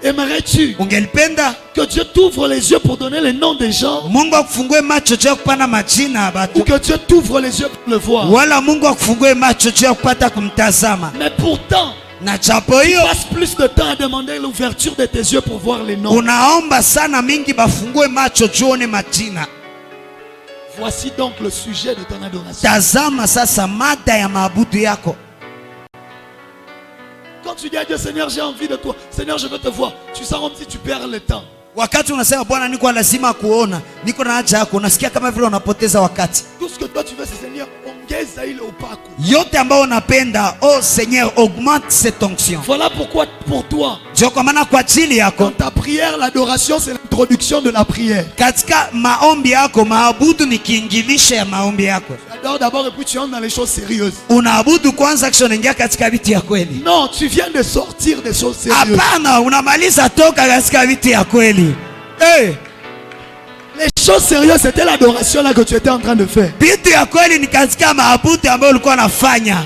Aimerais-tu Ungelipenda que Dieu t'ouvre les yeux pour donner les noms des gens, Mungu akufungue macho juu ya kupana majina ya ou watu, que Dieu t'ouvre les yeux pour le voir? wala Mungu akufungue macho juu ya kupata kumtazama? Mais pourtant, Na japo tu hiyo passes plus de temps à demander l'ouverture de tes yeux pour voir les noms. unaomba sana mingi bafungue macho juu one majina. Voici donc le sujet de ton adoration. Tazama sasa mada ya maabudu yako. Quand tu dis à Dieu, Seigneur, j'ai envie de toi, Seigneur, je veux te voir, tu sens comme si tu perds le temps. Wakati unasema Bwana, niko lazima kuona, niko na haja yako, unasikia kama vile unapoteza wakati. Tout ce que toi tu veux, c'est Seigneur, ongeza ile upako. Yote ambao unapenda, oh Seigneur, augmente cette onction. Voilà pourquoi pour toi, Ndio kwa maana kwa ajili yako, dans ta prière, l'adoration c'est l'introduction de la prière. katika maombi yako, maabudu ni kiingilisho ya maombi yako. Tu adores d'abord et puis tu entres dans les choses sérieuses. Unaabudu kwanza kisha unaingia katika vitu ya kweli. Non, tu viens de sortir des choses sérieuses. Hapana, unamaliza toka katika vitu ya kweli. Hey, Les choses sérieuses, c'était l'adoration là que tu étais en train de faire. vitu ya kweli ni katika maabudu ambayo ulikuwa unafanya.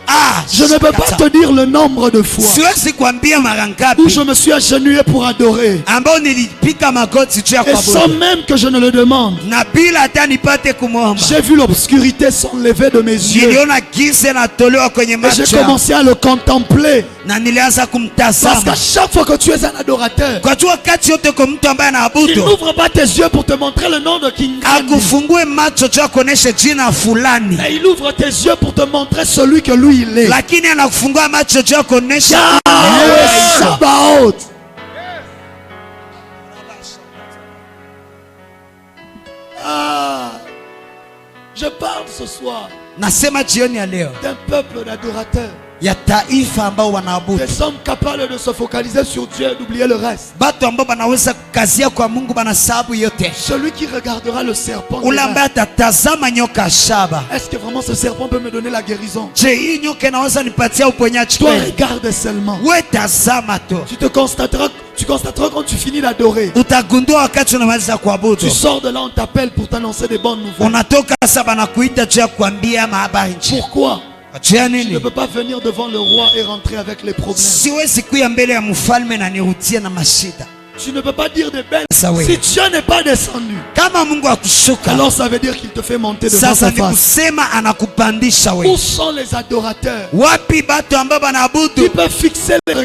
Ah, Je ne peux pas te dire le nombre de fois siwezi kuambia mara où ngapi je me suis agenouillé pour adorer. ambao nilipika magoti juu ya Et sans kuabudu. même que je ne le demande, Na bila hata nipate kumwomba. j'ai vu l'obscurité s'enlever de mes yeux. Niliona giza natolewa kwenye Et macho j'ai yangu. commencé à le contempler. Na nilianza Parce kumtazama. qu'à chaque fois que tu es un adorateur, Kwa jua wakati yote kwa mtu ambaye il anaabudu, n'ouvre pas tes yeux pour te montrer le nom de King Kong. akufungue macho juu ya kuonesha jina fulani, Mais il ouvre tes yeux pour te montrer celui que lui il est. lakini anakufungua macho juu ya kuonesha Yahweh Sabaoth. Ah, je parle ce soir Nasema jioni ya leo d'un peuple d'adorateurs, ya taifa ambao wanaabudu, des hommes capables de se focaliser sur Dieu et d'oublier le reste. batu ambao banaweza kukazia kwa Mungu, banasabu yote. Celui qui regardera le serpent. Ule demain. ambaye atatazama nyoka ya shaba. Est-ce que vraiment ce serpent peut me donner la guérison? Je, hii nyoka inaweza nipatia uponyaji Toi, kweli? regarde seulement. We tazama tu, Tu constateras quand tu finis d'adorer. utagundua wakati unamaliza kuabudu, Tu sors de là, on t'appelle pour t'annoncer des bonnes nouvelles. unatoka sasa banakuita juu ya kuambia mahabari njema. Pourquoi? Juu ya Tu ne nini? peux pas venir devant le roi et rentrer avec les problèmes. Siwezi kuya mbele ya mfalme na nirudie na mashida. Tu ne peux pas dire des belles. Ça, oui. Si Dieu n'est pas descendu, Kama Mungu akushuka, alors ça veut dire qu'il te fait monter devant sasa sa ni face. kusema anakupandisha Où wewe. sont les adorateurs Wapi batu ambao qui banaabudu, peuvent fixer les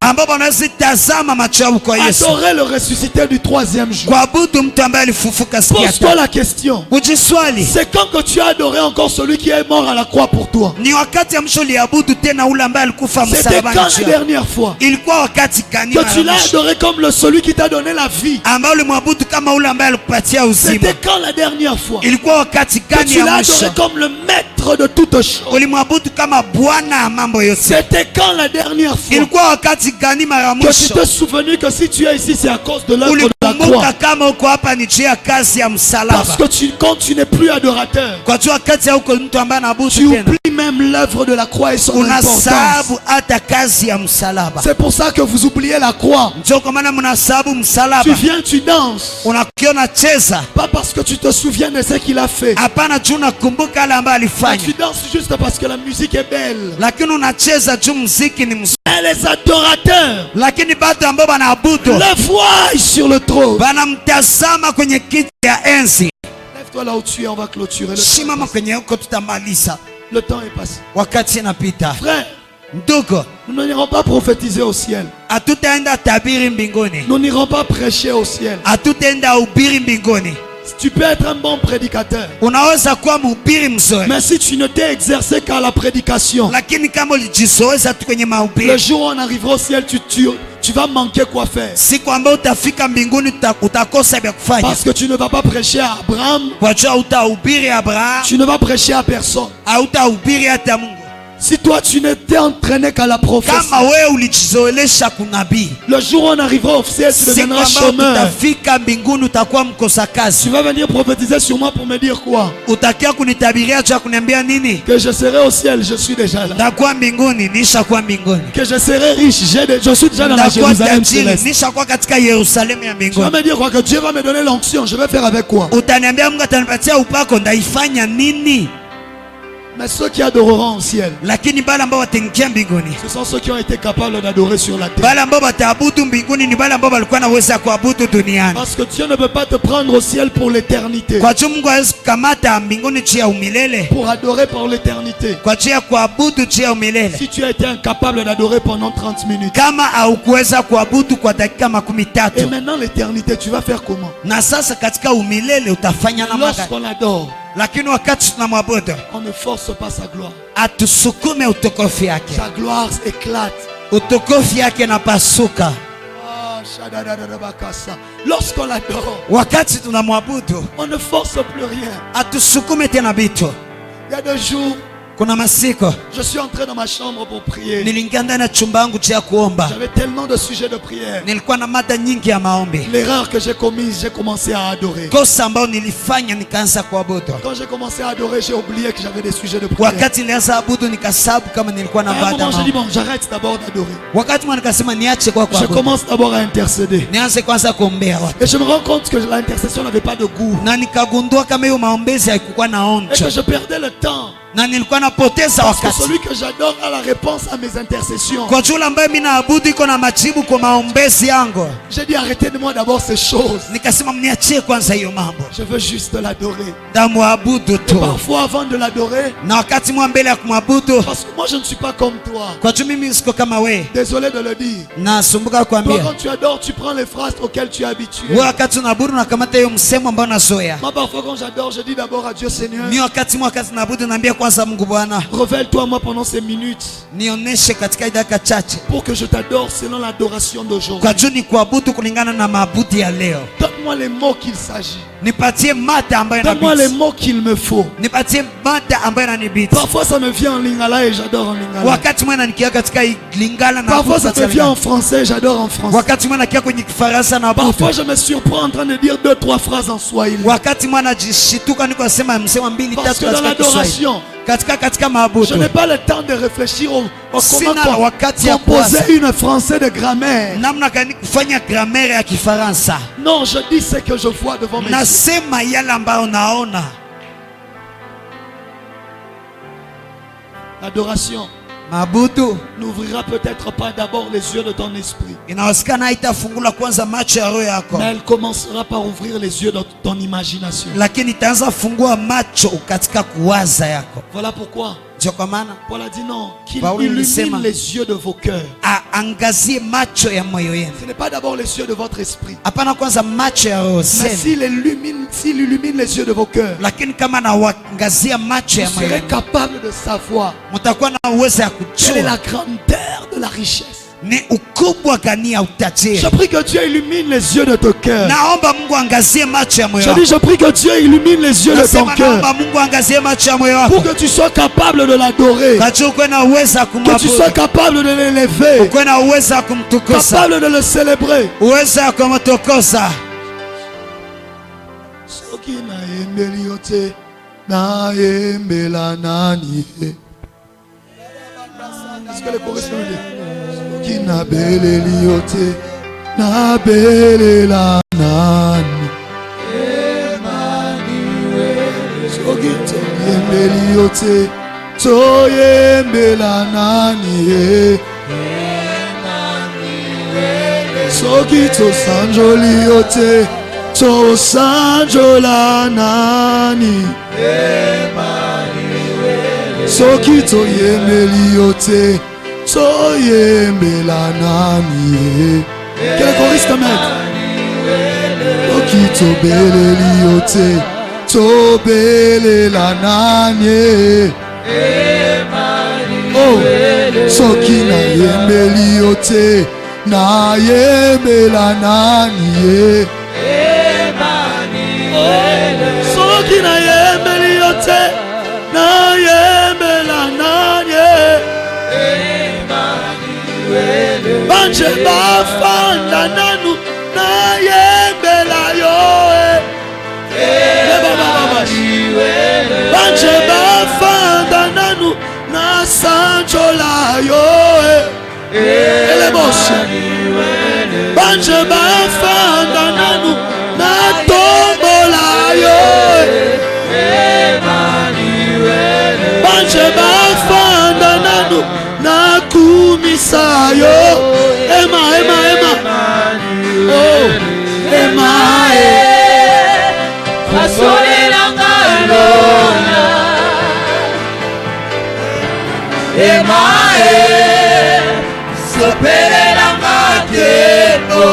ambao banaweza tazama macho yao kwa Yesu, adorer le ressuscité du troisième jour? kuabudu mtu ambaye alifufuka siku ya Pose-toi tatu? la question. Ujiswali, C'est quand que tu as adoré encore celui qui est mort à la croix pour toi? ni wakati ya mwisho uliabudu tena ule ambaye alikufa C'était msalabani quand juu la yako? dernière fois Ilikuwa wakati gani que mara tu l'as mwisho adoré comme celui qui t'a donné la vie? ambao ulimwabudu kama ule ambaye alikupatia uzima? C'était quand la dernière fois Ilikuwa wakati que gani tu ya l'as mwisho adoré comme le maître de toutes choses? ulimwabudu kama Bwana ya mambo yote? C'était quand la dernière fois Ilikuwa wakati gani mara que tu mwisho t'es souvenu que si tu es ici, c'est à cause de l'œuvre de la ulikumbuka croix? kama uko hapa ni juu ya kazi ya Parce msalaba? que quand tu n'es plus adorateur, Kwa jua wakati hauko mtu ambaye anaabudu tu tena, oublies même l'œuvre de la croix et son importance. unasahabu hata kazi ya msalaba. C'est pour ça que vous oubliez la croix. Ndio kwa maana mnasahabu Tu msalaba, viens, tu danses. unakiona cheza, Pas parce que tu te souviens de ce qu'il a fait. hapana juu unakumbuka yale ambayo Mais alifanya, tu danses juste parce que la musique est belle. lakini unacheza juu muziki ni mzuri. Mais les adorateurs Lakini batu ambao banaabudu le voient sur le trône. banamtazama kwenye kiti ya enzi. Lève-toi là où tu es, on va clôturer. Shimama kwenye huko, tutamaliza, Le temps est passé. wakati inapita. Frère, Ndugu, nous n'irons pas prophétiser au ciel. hatutaenda tabiri mbinguni, Nous n'irons pas prêcher au ciel. hatutaenda ubiri mbinguni. Tu peux être un bon prédicateur. Unaweza kuwa mhubiri mzuri, Mais si tu ne t'es exercé qu'à la prédication, lakini kama ulijizoeza tu kwenye le mahubiri, jour où on arrivera au ciel, tu vas manquer quoi faire. siku ambayo utafika mbinguni utakosa vya kufanya, Parce que tu ne vas pas prêcher à Abraham, kwa jua utahubiri Abrahamu, tu ne vas prêcher à personne. hautahubiri hata Mungu. Si toi tu n'étais entraîné qu'à la prophétie, Kama wewe ulijizoelesha kunabii, le jour où on arrivera au ciel, tu siku deviendras ambayo chômeur. utafika mbinguni utakuwa mkosa Tu kazi. vas venir prophétiser sur moi pour me dire quoi? Utakia kunitabiria cha kuniambia nini? Que je serai au ciel, je suis déjà là. Ndakuwa mbinguni, nishakuwa mbinguni. Que je serai riche, je suis déjà dans la Ndakuwa Jérusalem tajiri, céleste. nishakuwa katika Yerusalemu ya Tu vas mbinguni. me dire quoi? Que Dieu va me donner l'onction, je vais faire avec quoi? Utaniambia Mungu atanipatia upako, ndaifanya nini? Mais ceux qui adoreront au ciel, Lakini bale ambao wataingia mbinguni, ce sont ceux qui ont été capables d'adorer sur la terre. bale ambao wataabudu mbinguni ni bale ambao walikuwa na uwezo wa kuabudu duniani. Parce que Dieu ne peut pas te prendre au ciel pour l'éternité. Kwa juu Mungu hawezi kukamata mbinguni juu ya umilele, Pour adorer pour l'éternité. kwa juu ya kuabudu juu ya umilele, Si tu as été incapable d'adorer pendant 30 minutes. kama haukuweza kuabudu kwa dakika makumi Et tatu. maintenant l'éternité, tu vas faire comment? Na sasa katika umilele utafanya namna gani? Lorsqu'on adore, lakini wakati tunamwabudu on ne force pas sa gloire. atusukume utukufu yake. Sa gloire éclate. Utukufu yake napasuka. Ah, shadadadadabakasa. Lorsqu'on l'adore, Wakati tunamwabudu on ne force plus rien. atusukume tena bitu. Il y a 2 jours, Kuna masiko je suis entré dans ma chambre pour prier. niliingia ndani ya chumba yangu cha kuomba. J'avais tellement de sujets de prière. Nilikuwa na mada nyingi ya maombi. L'erreur que j'ai commise, j'ai commencé à adorer. Kosa ambayo nilifanya nikaanza kuabudu. Quand j'ai commencé à adorer, j'ai oublié que j'avais des sujets de prière. Wakati nilianza abudu nikasabu kama nilikuwa na À un mada moment, j'ai dit, maombi. bon, j'arrête d'abord d'adorer. Wakati mwana nikasema niache kwa Je kuabudu. commence d'abord à intercéder. Nianze kwanza kuombea watu. Et je me rends compte que l'intercession n'avait pas de goût. Na nikagundua kama hiyo maombezi haikuwa na Et oncho. que je perdais le temps. Na nilikuwa napoteza Parce que wakati. celui que j'adore a la réponse à mes intercessions. Kwa jula ambaye mimi naabudu iko na majibu kwa maombezi yangu. J'ai dit, arrêtez de moi d'abord ces choses. Nikasema mniachie kwanza hiyo mambo. Je veux juste l'adorer. Ndamwabudu Et tu. parfois, avant de l'adorer, Na wakati mwa mbele ya kumwabudu, parce que moi, je ne suis pas comme toi. kwa juu mimi siko kama we. Désolé de le dire. Nasumbuka Toi, kuambia. quand tu adores, tu prends les phrases auxquelles tu es habitué. Wewe wakati unaabudu nakamata hiyo msemo ambao nazoea. Moi, parfois, quand j'adore, je dis d'abord à Dieu, Seigneur, Mimi wakati naabudu naambia kwanza Mungu Bwana, révèle-toi à moi pendant ces minutes nioneshe katika dakika chache. pour que je t'adore selon l'adoration d'aujourd'hui. Kwa juu ni kuabudu kulingana na maabudu ya leo. Donne-moi les mots qu'il s'agit. Nipatie mada ambayo Donne-moi les inabidi. mots qu'il me faut. Nipatie mada ambayo inanibidi. Parfois, ça me vient en lingala et j'adore en lingala. Wakati mwana nikia katika Lingala na Parfois, ça me vient en français, j'adore en français. wakati mwana kia kwenye Kifaransa na abudu. Parfois, je me surprends en train de dire 2-3 phrases en swahili. Wakati mwana jishituka niko sema msema mbili Parce tatu que dans katika Kiswahili. l'adoration, Katika je maabudu. n'ai pas le temps de réfléchir au Sina comment wakati ya composer kuwaza. une français de grammaire. Namna gani kufanya grammaire ya Kifaransa. Non, je dis ce que je vois devant mes yeux. Nasema yale ambayo naona. L'adoration Maabudu n'ouvrira peut-être pas d'abord les yeux de ton esprit, inawezekana haitafungula kwanza macho ya roho yako, mais elle commencera par ouvrir les yeux de ton imagination. lakini itaanza fungua macho katika kuwaza yako. Voilà pourquoi Ndio kwa maana Paul a dit non, qu'il Paul illumine alisema, les yeux de vos cœurs. aangazie macho ya moyo yenu. Ce n'est pas d'abord les yeux de votre esprit, Hapana kwanza macho ya roho mais zenu, s'il illumine les yeux de vos cœurs, lakini kama nawaangazia macho ya vous moyo serez yenu, capable de savoir mtakuwa na uwezo ya quelle est la kujua grandeur de la richesse. ni ukubwa gani ya Je utajiri. prie que Dieu illumine les yeux de ton cœur. Naomba Mungu angazie macho ya moyo Je wako. dis, je prie que Dieu illumine les yeux de ton Nasema cœur naomba Mungu angazie macho ya moyo pour wako. que tu sois capable de l'adorer, Kajua ukuwe na uwezo wa que tu sois kumwabudu, capable de l'élever, ukuwe na uwezo wa kumtukuza, capable de le célébrer. uwezo wa kumtukuza. Soki nayembeli yo te, nayembela nani? Est-ce que les choristes peuvent le dire? Soki nabeleli yo te, nabelela nani? Soki toyembeli yo te, toyembela nani? Soki tosanjoli yo te, tosanjola nani? Soki toyembeli yo te, toyembela nani? Quel choriste maître? Soki tobeleli yo te, tobelela nani? Oh, soki nayembeli yo te, nayembela nani? Soki nayembeli yo te, nayembela nani? Banje bafanda nanu, nayembela yo. Banje bafanda nanu, nasanjola yo. Banje bafanda nanu, natombola yo. Banje bafanda nanu, nakumisa yo. Ema, ema, ema. Oh, ema, Fasolelanga lona Emae Sopelelanga teno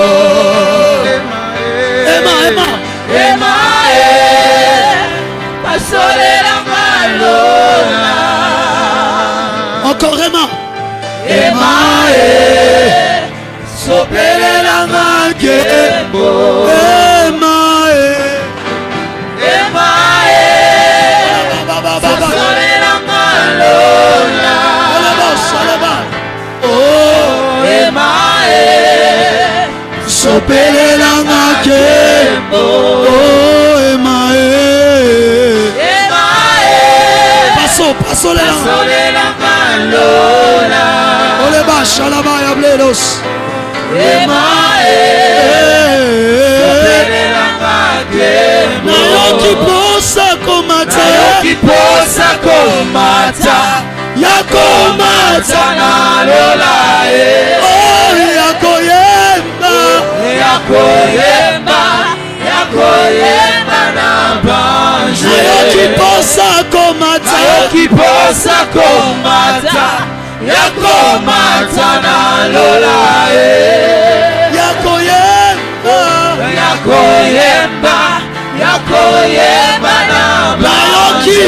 ema, ema. Emae Fasolelanga Emae, sopelelanga nkembo. Emae, Emae, fasolelanga lola. Oh, Emae, sopelelanga nkembo. Oh, Emae. Emae, Pasolelanga. fasolelanga lola. Ole basha la baya bledos. Emae, sopelelanga nkembo. Nayoki posa komata. Nayoki posa komata. Yakomata na lola e. Oh, yakoyemba. Yakoyemba na banjo. Nayoki posa komata. Nayoki posa komata. Yakomata na lola e. Yakoyemba na Nayoki banjo.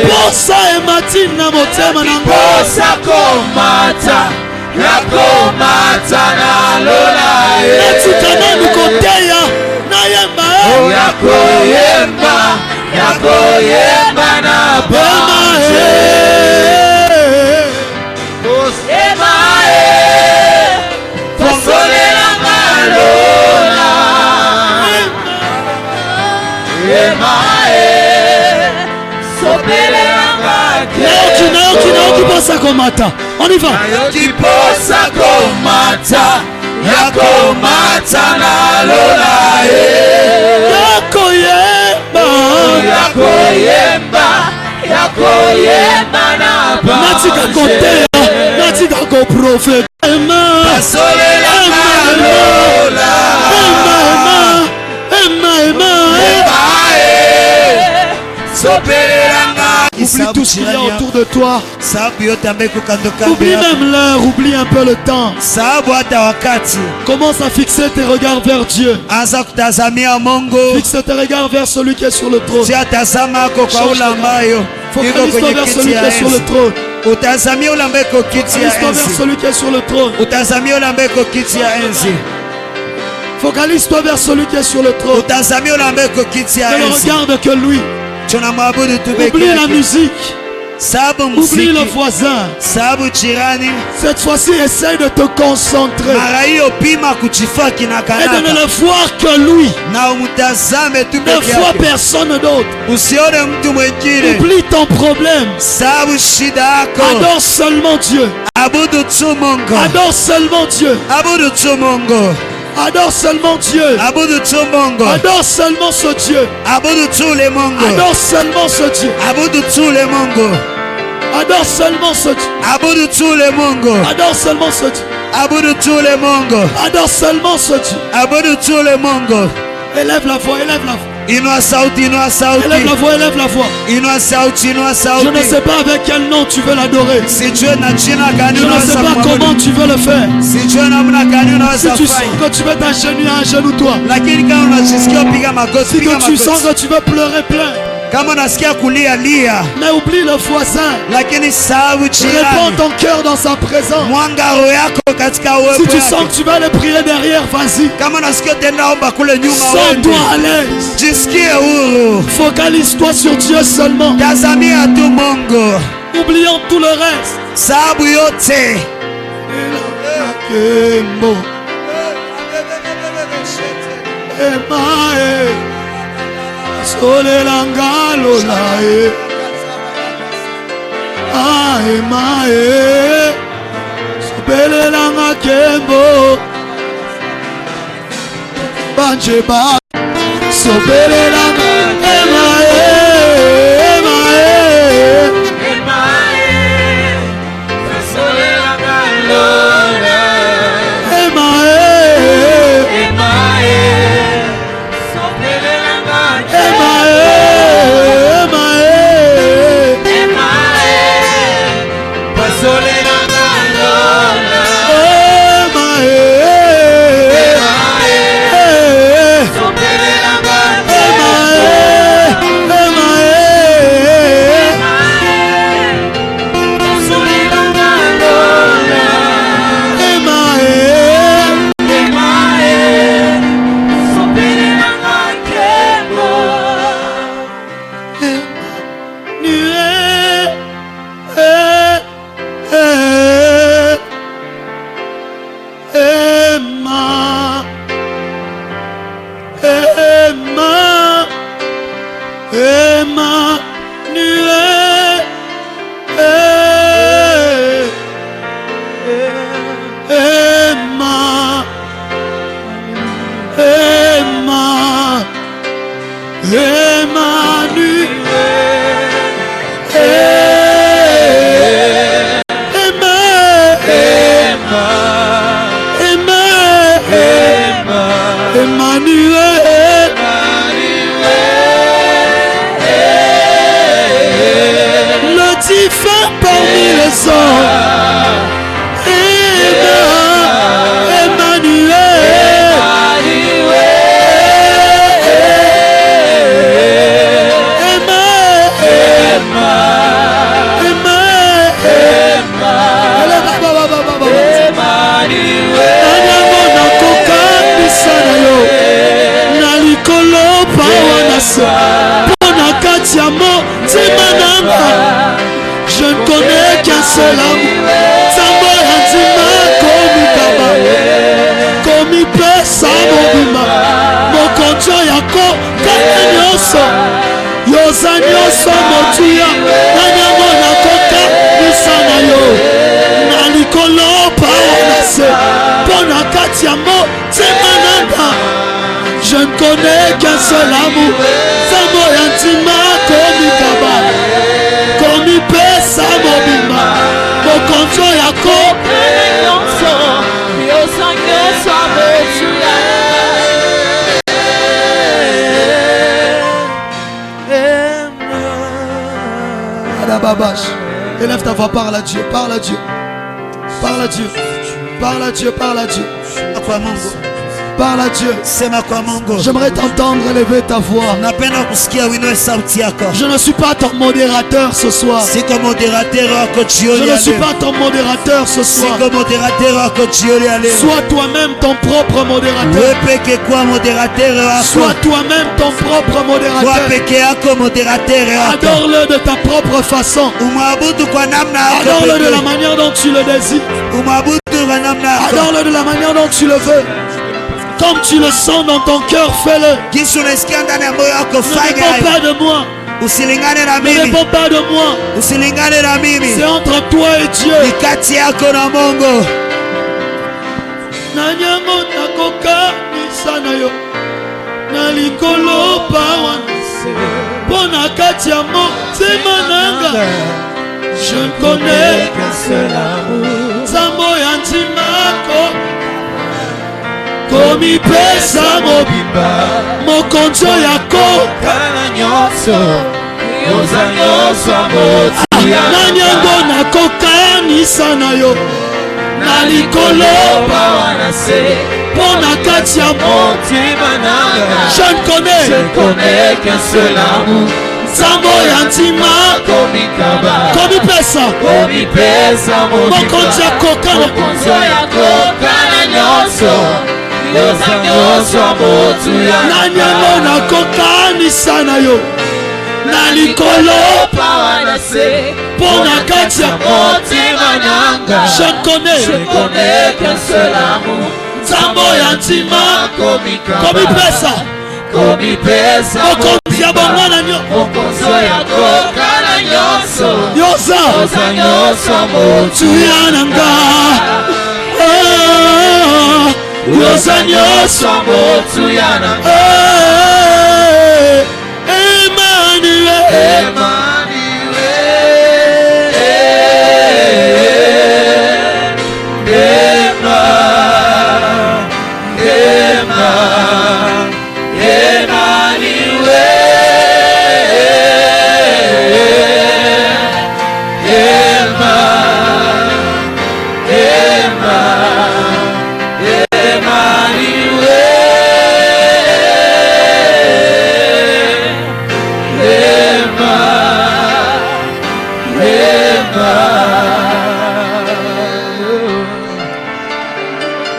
posa ematina motema na ngo. Posa komata. Yakomata na lola e. Natikana mikoteya nayemba. Yakoyemba na banjo. Emae, fasolelanga lola. Emae, sopelelanga Nayoki posa komata. On y va. Nayoki posa komata. Yakomata na lola e. Yakoyemba na natika koteya natika koprofeta. fasolelanga lola. Oublie tout ce qu'il y a autour de toi. Sababu yote ambayo iko kando kando Oublie yako. même l'heure, oublie un peu le temps. Sababu hata wakati. Commence à fixer tes regards vers Dieu. Anza kutazamia Mungu. Fixe tes regards vers celui qui est sur le trône. Tia tazama yako kwa ule ambayo iko Focalise-toi kwenye vers kiti celui qui ya est sur le enzi. trône. Utazamia ule ambaye iko kiti ya Focalise-toi vers enzi. celui qui est sur le trône. Utazamia ule ambaye iko kiti ya enzi. Focalise-toi vers celui qui est sur le trône. Utazamia ule ambaye iko kiti ya Ne le enzi. regarde que lui. Tunamwabudu tu peke Oublie la yake. musique. Sababu Oublie le muziki. voisin. Sababu jirani. Cette fois-ci, essaye de te concentrer Mara hiyo pima kujifaa et de ne kinakanaka. le voir que lui. Na umtazame tu Ne peke vois yake. personne d'autre. Usione mtu mwingine. Oublie ton problème. Sababu shida yako. Adore seulement Dieu. Abudu tu Mungu. Adore seulement Dieu. Abudu tu Mungu. Adore seulement Dieu. Abudu tu Mungu. Adore seulement ce Dieu. Abudu tu le Mungu. Adore seulement ce Dieu. Abudu tu le Mungu. Adore seulement ce Dieu. Abudu tu le Mungu. Adore seulement ce Dieu. Abudu tu le Mungu. Adore seulement ce Dieu. Abudu tu le Mungu. Élève la voix, élève la voix. Inua sauti, inua sauti. Élève la voix, élève la voix. Inua sauti, inua Je ne sauti. sais pas avec quel nom tu veux l'adorer. Sijue na jina gani Je ne sais unaweza pas kumwabudu. comment tu veux le faire. Sijue namna gani Si unaweza tu sens fanya. que tu veux t'agenouiller à un genou toi. Lakini kama unajisikia piga magoti, Si piga que tu sens magoti. que tu veux pleurer, pleure. Kama unasikia kulia lia, Mais oublie le voisin. lakini sahau Réponds jirani. ton cœur dans sa présence. Mwanga roho yako katika Si uwepo tu sens yake. que tu vas aller prier derrière, vas-y. Kama unasikia tenda omba kule nyuma Sens-toi wende. à l'aise. Jisikie huru. Focalise-toi sur Dieu seulement. Tazamia tu Mungu. Oublions tout le reste. Sababu yote. Kembo. Emae. Solelanga lolae. Ah, emae. Sobelelanga kembo. Banjeba. Sobelelanga emae. Emae. Emae. Emma, Emma, Emmanuel, Emmanuel, le divin parmi les hommes. Je ne connais qu'un seul amour. Sambo yantima komi kaba, komi pesa mobima. Mokonjo yako kaka nyoso, yoza nyoso motuya. Nanyango nakoka nisana yo, nalikolo pawanase. Pona katiamo timananga. Je ne connais qu'un seul amour. Sambo yantima komi kaba, komi pesa mobima. Mokonjo yako Nyonso, yoza nyoso motuya. Adababash. Élève ta voix, parle à Dieu, parle à Dieu. Parle à Dieu. Parle à Dieu, parle à Dieu. Parle à Dieu. J'aimerais t'entendre élever ta voix. Je ne suis pas ton modérateur ce soir. Je ne suis pas ton modérateur ce soir. Sois toi-même ton propre modérateur. Sois toi-même ton propre modérateur. Adore-le de ta propre façon. Adore-le de la manière dont tu le désires. Adore-le de la manière dont tu le veux. Comme tu le sens dans ton cœur, fais-le. Ne réponds pas de moi. Ne réponds pas de moi. C'est entre toi et Dieu. Nanyango nakoka nisanayo, nalikolo pawanase. Pona katiamo temananga. Je ne connais qu'un seul amour. Sambo yantimako. Komi pesa mobimba. Mokonjo yako kana nyonso, yoza nyonso motuya. Nanyango nakoka nisana yo, nalikolo pawanase. Pona katia motima nanga. Je ne connais qu'un seul amour. Sambo yantima komi kaba, komi pesa mobimba. Mokonjo yako kana nyonso, yoza nyonso motuya. Nanyango nakoka nisana yo, nalikolo pawanase. Pona katia motima nanga. Je connais qu'un seul amour. Sambo yantima komi pesa mokonzi ya bongwana nyo. Mokonzo yako kana nyonso, yoza nyonso motuya nanga. Yoza nyonso motuya nanga. Emmanuel,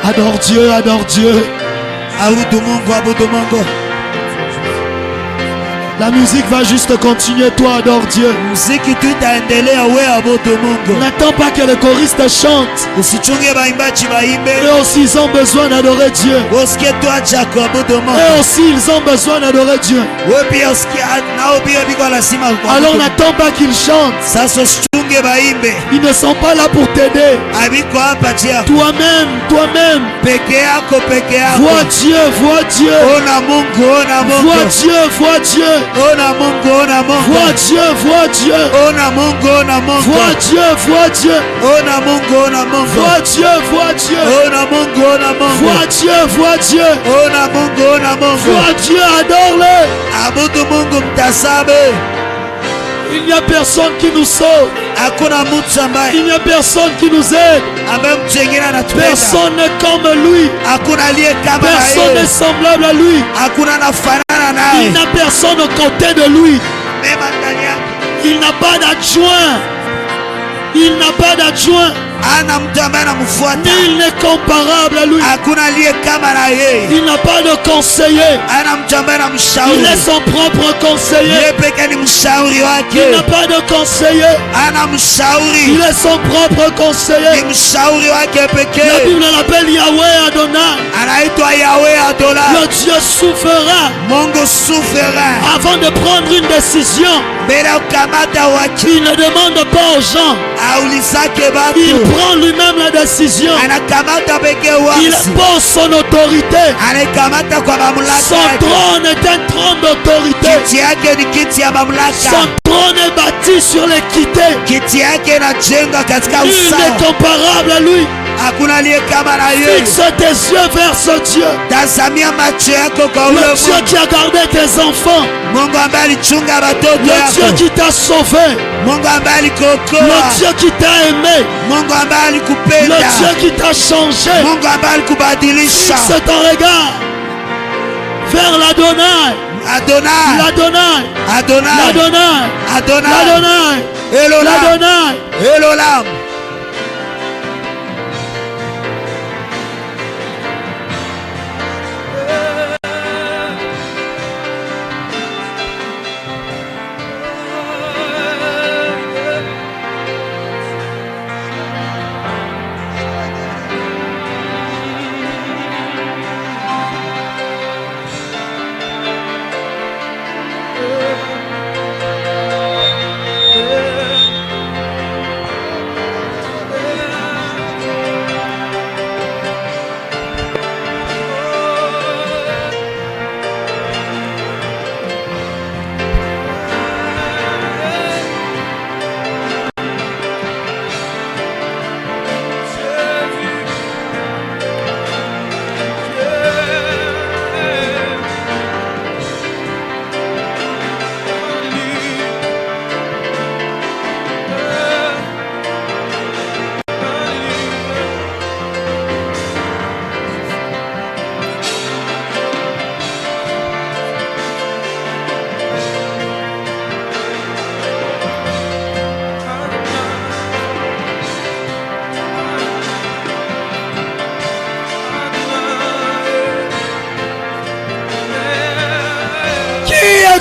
adore Dieu, adore Dieu. La musique va juste continuer, toi adore Dieu. N'attends pas que le choriste chante. Eux aussi ils ont besoin d'adorer Dieu. Eux aussi ils ont besoin d'adorer Dieu. Alors n'attends pas qu'ils chantent. batonge baimbe Ils ne sont pas là pour t'aider. abiko hapa tia Toi-même. peke yako Vois Dieu. ona Mungu Vois Dieu. ona Mungu Vois Dieu. ona Mungu Vois Dieu. ona Mungu Vois Dieu. ona Mungu Vois Dieu. ona Mungu Vois Dieu, adore-le. abudu Mungu mtasabe. Il n'y a personne qui nous sauve. Hakuna mtu ambaye Il n'y a personne qui nous aide. ambaye mtu mwingine anatupenda. Personne n'est comme lui. Hakuna aliye kama Personne n'est yeye. semblable à lui. Hakuna anafanana Il naye. n'a personne aux côtés de lui. Mema ndani yake. Il n'a pas d'adjoint. Ana mtu ambaye anamfuata. Nul n'est comparable à lui. Hakuna aliye kama na yeye. Il n'a pas de conseiller. Ana mtu ambaye anamshauri. Il est son propre conseiller. Yeye pekee ni mshauri Il wake. n'a pas de conseiller. Ana mshauri. Il est son propre Ni conseiller. mshauri wake La pekee. Bible l'appelle Yahweh Adonai. Anaitwa Yahweh Adonai. Le Dieu souverain. Mungu souverain. Avant de prendre une décision, Mbele ya kukamata wakili il ne demande pas aux gens. aulizake Il batu. prend lui-même la décision. Anakamata pekee Il wasi. pose son autorité. Anakamata kwa mamlaka Son yake. trône est un trône d'autorité. Kiti yake ni kiti ya Son mamlaka. trône est bâti sur l'équité. Kiti yake inajenga katika Nul usawa. n'est comparable à lui. Hakuna aliye kama na yeye. Fixe tes yeux vers ce Dieu. Tazamia macho yako kwa Le ule Dieu Mungu. qui a gardé tes enfants. Mungu ambaye alichunga watoto Le Dieu yako. qui t'a sauvé. Mungu ambaye alikuokoa. Le Dieu qui t'a aimé. Mungu ambaye Le alikupenda. Dieu qui t'a changé. Mungu ambaye alikubadilisha. Fixe ton regard vers l'Adonai. Adonai. L'Adonai. Adonai. L'Adonai. Adonai. L'Adonai. Elolam. L'Adonai. Elolam.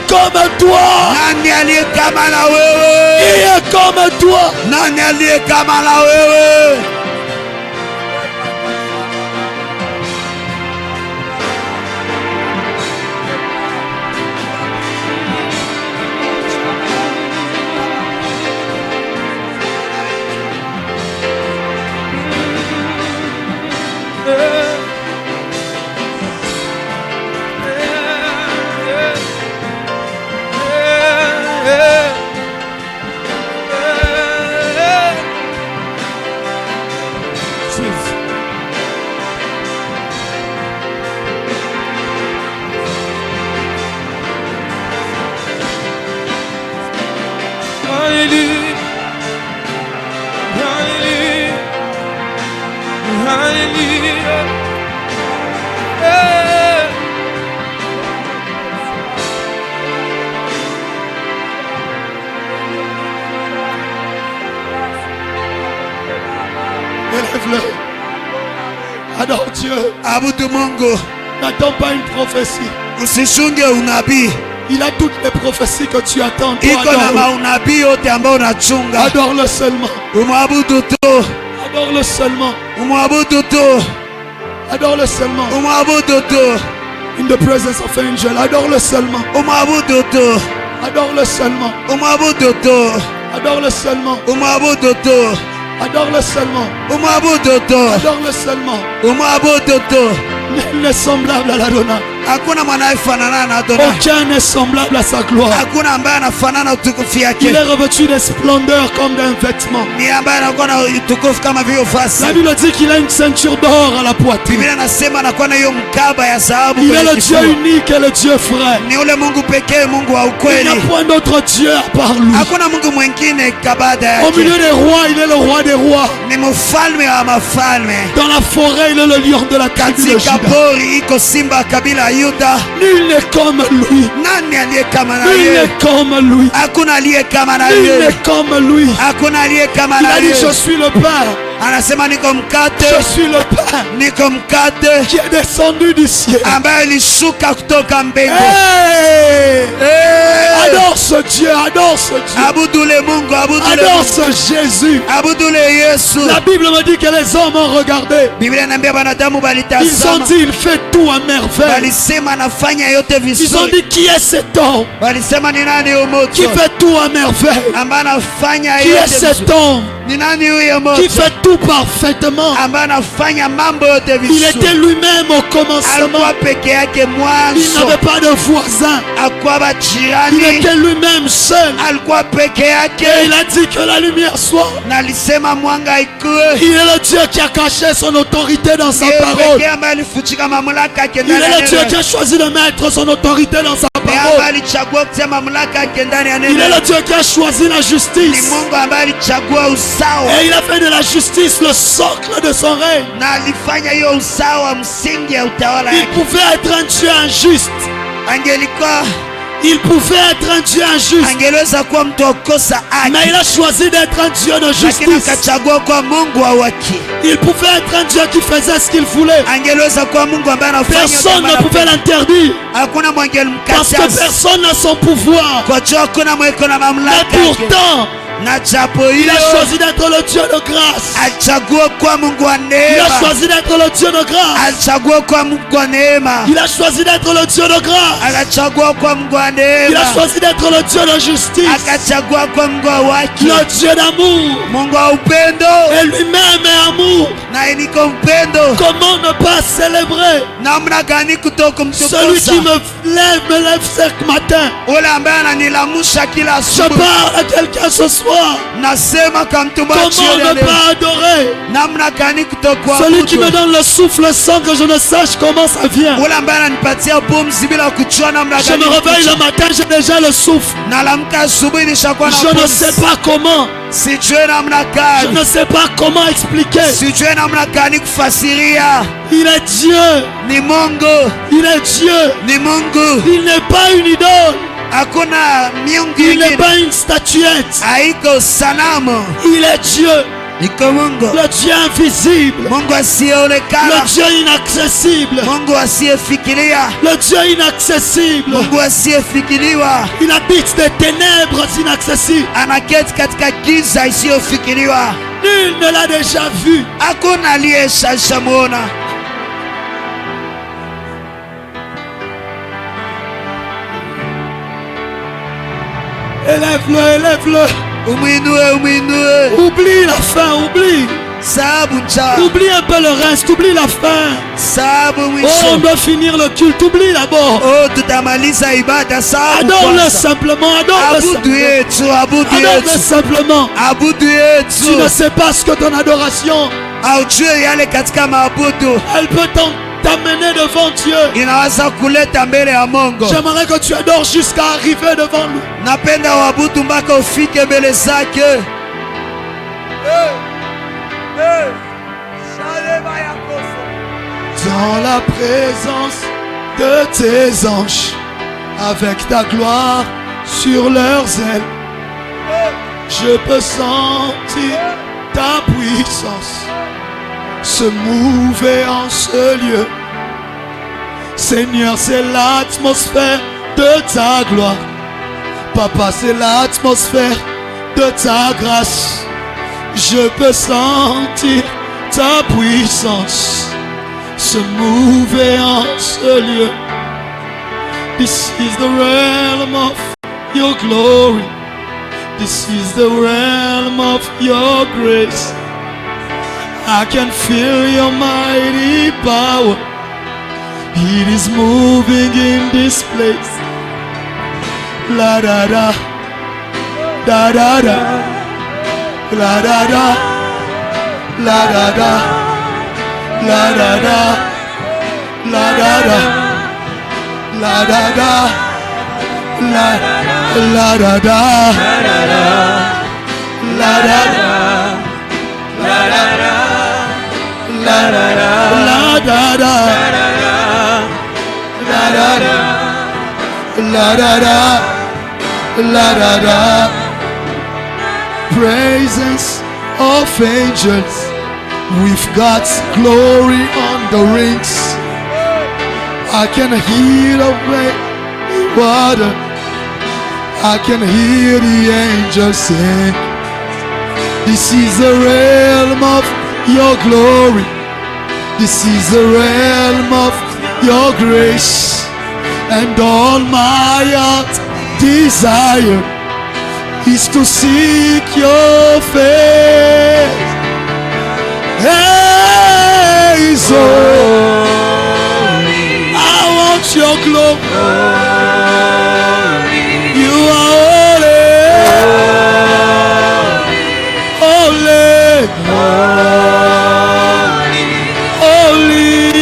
Comme toi. Nani aliye kama na Qui wewe? est comme toi? Nani aliye kama na wewe? Hallelujah. Hallelujah. Hallelujah. Hey. Élève-le. Adore Dieu. Abudu Mungu. N'attends pas une prophétie. Usishunge unabii. Il a toutes les prophéties que tu attends. Toi, Iko na adore-le. maunabii yote ambayo unachunga. Adore-le seulement. Umwabudu tu. Adore-le seulement. Umwabudu tu. Adore-le seulement. Umwabudu tu. In the presence of angel. Adore-le seulement. Umwabudu tu. Adore-le seulement. Umwabudu tu. Adore-le seulement. umwabudu tu, Adore-le seulement. umwabudu tu, Adore-le seulement. umwabudu tu. Nul n'est semblable à l'Adonai. Hakuna mwanayefanana na Adonai. Aucun n'est semblable à sa gloire. Hakuna ambaye anafanana na utukufu Il yake. est revêtu de splendeur comme d'un vêtement. Ni ambaye anakuwa na utukufu kama vile vazi. La Bible dit qu'il a une ceinture d'or à la poitrine. Biblia inasema anakuwa na hiyo mkaba ya dhahabu Il est kwenye le Dieu kifua. unique et le Dieu vrai. Ni ule Mungu pekee, Mungu wa Il n'y ukweli. a point d'autre Dieu à part lui. Hakuna Mungu mwingine kabada Au milieu yake. des rois, il est le roi des rois. Ni mfalme wa mafalme. Dans la forêt, il est le lion de la tribu de Katika Juda. pori iko simba kabila ya Yuda. Nul n'est comme lui. Nani aliye kama na Nul yeye? n'est comme lui. Hakuna aliye kama na Nul yeye. n'est comme lui. Hakuna aliye kama Il na a dit, je yeye. suis le pain. Anasema niko mkate, Je suis le pain niko mkate qui est descendu du ciel. ambaye ilishuka kutoka mbingu. Hey! Eh! Adore ce Dieu, adore ce Dieu. Abudule Mungu, abudule Adore Mungu, ce Jésus. abudule Yesu. La Bible me dit que les hommes ont regardé. Biblia inaniambia wanadamu Ils ont balitazama, dit, il fait tout à merveille. walisema anafanya yote Ils ont vizuri. dit, qui est cet homme Walisema ni nani huyo qui moto fait tout à merveille? ambaye anafanya Qui est yote cet vizuri? homme Ni nani huyo qui moto fait tout parfaitement? ambaye anafanya mambo yote Il vizuri? était lui-même au commencement. Alikuwa peke yake Il mwanzo, n'avait pas de voisin. akuwa Il bajirani, était lui-même seul. alikuwa peke Et yake, il a dit que la lumière soit. na alisema mwanga ikuwe. Il est le Dieu qui a caché son autorité dans sa Yeye parole. pekee ambaye alifuchika mamlaka yake Il ndani est ya le Dieu neno. qui a choisi de mettre son autorité dans sa Ni ambaye parole. alichagua kutia mamlaka yake ndani ya Il est neno. le Dieu qui a choisi la Ni justice. Mungu ambaye alichagua usawa Et il a fait de la justice le socle de son règne. na alifanya hiyo usawa msingi ya utawala Il yake. pouvait être un Dieu injuste. Angelikuwa Il pouvait être un Dieu injuste. angeweza kuwa mtu wa kukosa Mais il haki, a choisi d'être un Dieu de lakini justice. akachagua kuwa Mungu wa haki. Il pouvait être un Dieu qui faisait ce qu'il voulait. Angeweza kuwa Mungu ambaye anafanya Personne ne kama pouvait anapenda. l'interdire. Hakuna Parce que mwangelimkataza personne n'a son pouvoir. kwa jua hakuna mweko na Mais mamlaka yake. pourtant, Na japo il hilo a choisi d'être le Dieu de grâce. alichagua kuwa Mungu wa Il a neema, choisi d'être le Dieu de grâce. alichagua kuwa Mungu wa neema, Il a choisi d'être le Dieu de grâce. akachagua kuwa Mungu wa Il neema, a choisi d'être le Dieu de justice. akachagua kuwa Mungu wa haki, Le Dieu d'amour. Mungu wa upendo. Et lui-même est amour. Na niko mpendo, Comment ne pas célébrer namna gani kutoka celui qui mtukuza me lève chaque matin? ule ambaye ananilamusha kila Je asubuhi. parle à quelqu'un ce soir. Nasema kwa mtumaji Comment yule ne leo, pas adorer namna gani kutoka celui qui me donne le souffle sans que je ne sache comment ça vient? ule ambaye ananipatia pumzi bila kujua namna Je gani. me réveille le matin, j'ai déjà le souffle. Nalamka asubuhi nishakuwa na Je ne pumzi. sais pas comment. Sijue namna Je gani, ne sais pas comment expliquer. sijue namna gani kufasiria. Il est Dieu. Ni Mungu, Il est Dieu. ni Mungu. Il n'est pas une idole. Hakuna miungu Il n'est ingine, pas une statuette. haiko sanamu. Il est Dieu. Iko Mungu, Le Dieu invisible. Mungu Le asiyeonekana, Dieu inaccessible. Mungu asiyefikiria, Le Dieu inaccessible. Mungu asiyefikiriwa. Il habite des ténèbres inaccessibles. Anaketi katika giza isiyofikiriwa. Nul ne l'a déjà vu. Hakuna aliyeshamuona. Élève-le, élève-le. Umwinue, umwinue. Oublie la faim, oublie. Sababu njaa, Oublie un peu le reste, oublie la faim. sababu Oh, on mwisho. doit finir le culte, oublie d'abord. Oh, tutamaliza ibada. Sababu Adore-le kwanza. simplement, adore-le Abudu simplement. yetu, abudu Adore-le yetu, simplement. abudu Tu ne yetu. sais pas ce que ton adoration, Aujue yale katika maabudu elle peut t'amener devant Dieu. inaweza kuleta mbele ya Mungu. J'aimerais que tu adores jusqu'à arriver devant lui. Napenda uabudu mpaka ufike mbele zake. Dans la présence de tes anges, avec ta gloire sur leurs ailes, je peux sentir ta puissance se mouver en ce lieu. Seigneur, c'est l'atmosphère de ta gloire. Papa, c'est l'atmosphère de ta grâce. Je peux sentir ta puissance se mouver en ce lieu. This is the realm of your glory. This is the realm of your grace. I can feel your mighty power. It is moving in this place. La da da, da da da, la da da, la da da, la da da, la da da, la da da, la da da, la da da, la da da, la da da, la da da, la da da, la da da, la da da. Presence of angels with God's glory on the rings. I can hear the rain, water. I can hear the angels sing. This is the realm of your glory. This is the realm of your grace. And all my heart desire is to seek your face. Hey, so I want your glory. You are holy, holy, holy,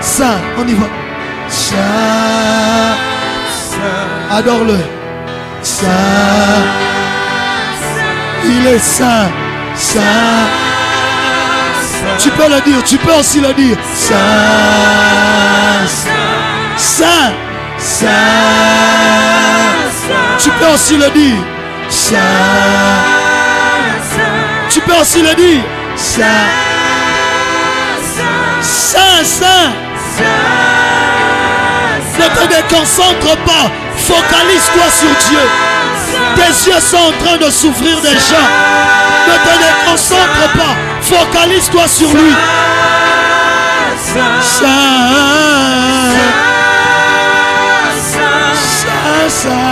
Saint, on y va. Saint, adore-le. Saint, il est saint, saint. Tu peux le dire, tu peux aussi le dire. Saint, saint, saint. Tu peux aussi le dire. Saint, tu peux aussi le dire. Saint, saint, saint. Ne te déconcentre pas. Focalise-toi sur Dieu. Tes yeux sont en train de s'ouvrir déjà. Ne te déconcentre pas. Focalise-toi sur lui. Saint, saint, saint,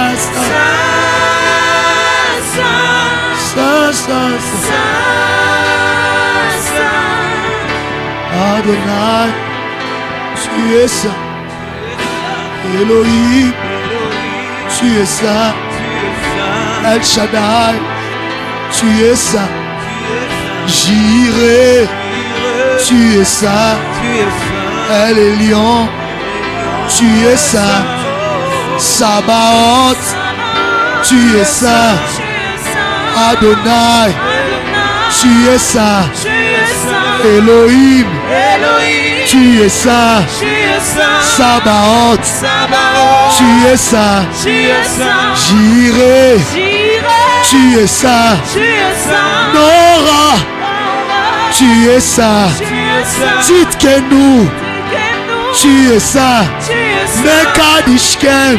saint, Adonai, tu es saint. Elohim, tu es saint. El Shaddai, tu es saint. Jireh, tu es saint. El Elyon, tu es saint. Sabaoth, tu es saint. Adonai, tu es saint. Elohim, tu es saint. Sabaoth, tu es saint. Jireh, tu es saint. Nora, tu es saint. Titkenu, tu es saint. Mekadishkem,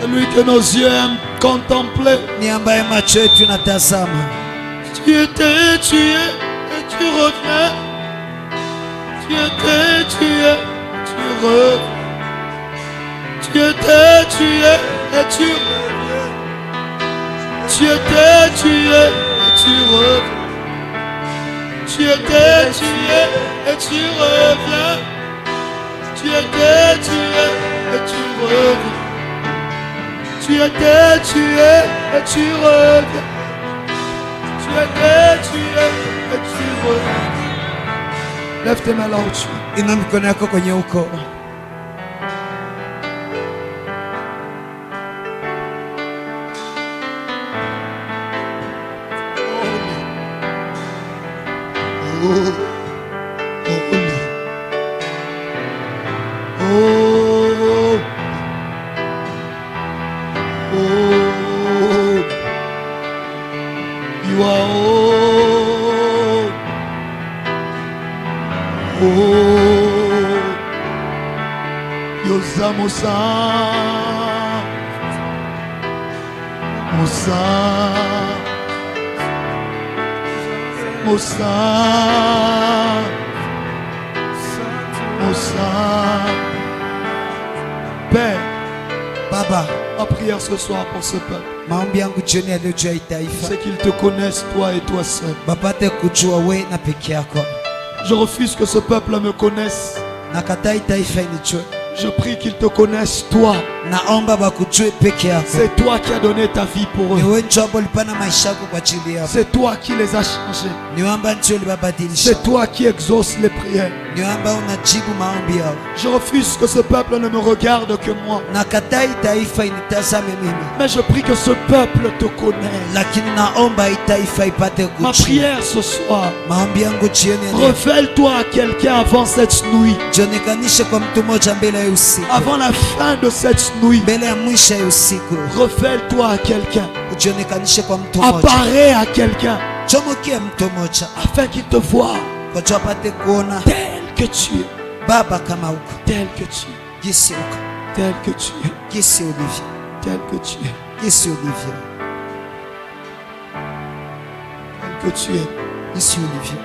Celui que nos yeux aiment contempler. ni ambaye macho yetu natazama. Tu étais tué et tu reviens. Tu étais tué, tu reviens. Tu étais tué et tu reviens. Tu étais tué et tu reviens. Tu étais tué et tu reviens. Tu étais tué et tu reviens. Tu étais tué et tu reviens. Tu étais tué et tu reviens. Lève tes mains là où tu es. Inua mikono yako kwenye uko. Holy. Oh. Oh. You are old. Oh. Yosa Mosa. Mosa. Mosa. Mosa. Père, Baba, ma prière ce soir pour ce peuple, maombi yangu jioni ya leo juu ya hii taifa, c'est qu'ils te connaissent toi et toi seul. bapate kujua we na peke yako. Je refuse que ce peuple me connaisse. Nakataa hii taifa inijue. Je prie qu'ils te connaissent toi. Naomba bakujue peke yako. C'est toi qui as donné ta vie pour Ni eux. wewe ndio ulipana maisha yako kwa ajili yao. C'est toi qui les as changés. Ni wewe ndio ulibadilisha. C'est toi qui exauces les prières. Ni wewe unajibu maombi yao. Je refuse que ce peuple ne me regarde que moi. Nakataa hii taifa initazame mimi. Mais je prie que ce peuple te connaisse. Lakini naomba hii taifa ipate Ma kujua. prière ce soir, Maombi yangu jioni ya leo. révèle-toi à quelqu'un avant cette nuit. Jionekanishe kwa mtu mmoja mbele ya usiku. Avant la fin de cette nuit, Mbele ya mwisho ya usiku. révèle-toi à quelqu'un. Ujionekanishe kwa mtu mmoja. Apparais à quelqu'un Chomokia mtu mmoja. afin qu'il te voie Kwa jua apate kuona tel que tu es. Baba kama uko. Tel que tu es. Gisi uko. Tel que tu es. Gisi ulivyo. Tel que tu es. Gisi ulivyo. Tel que tu es. Gisi ulivyo.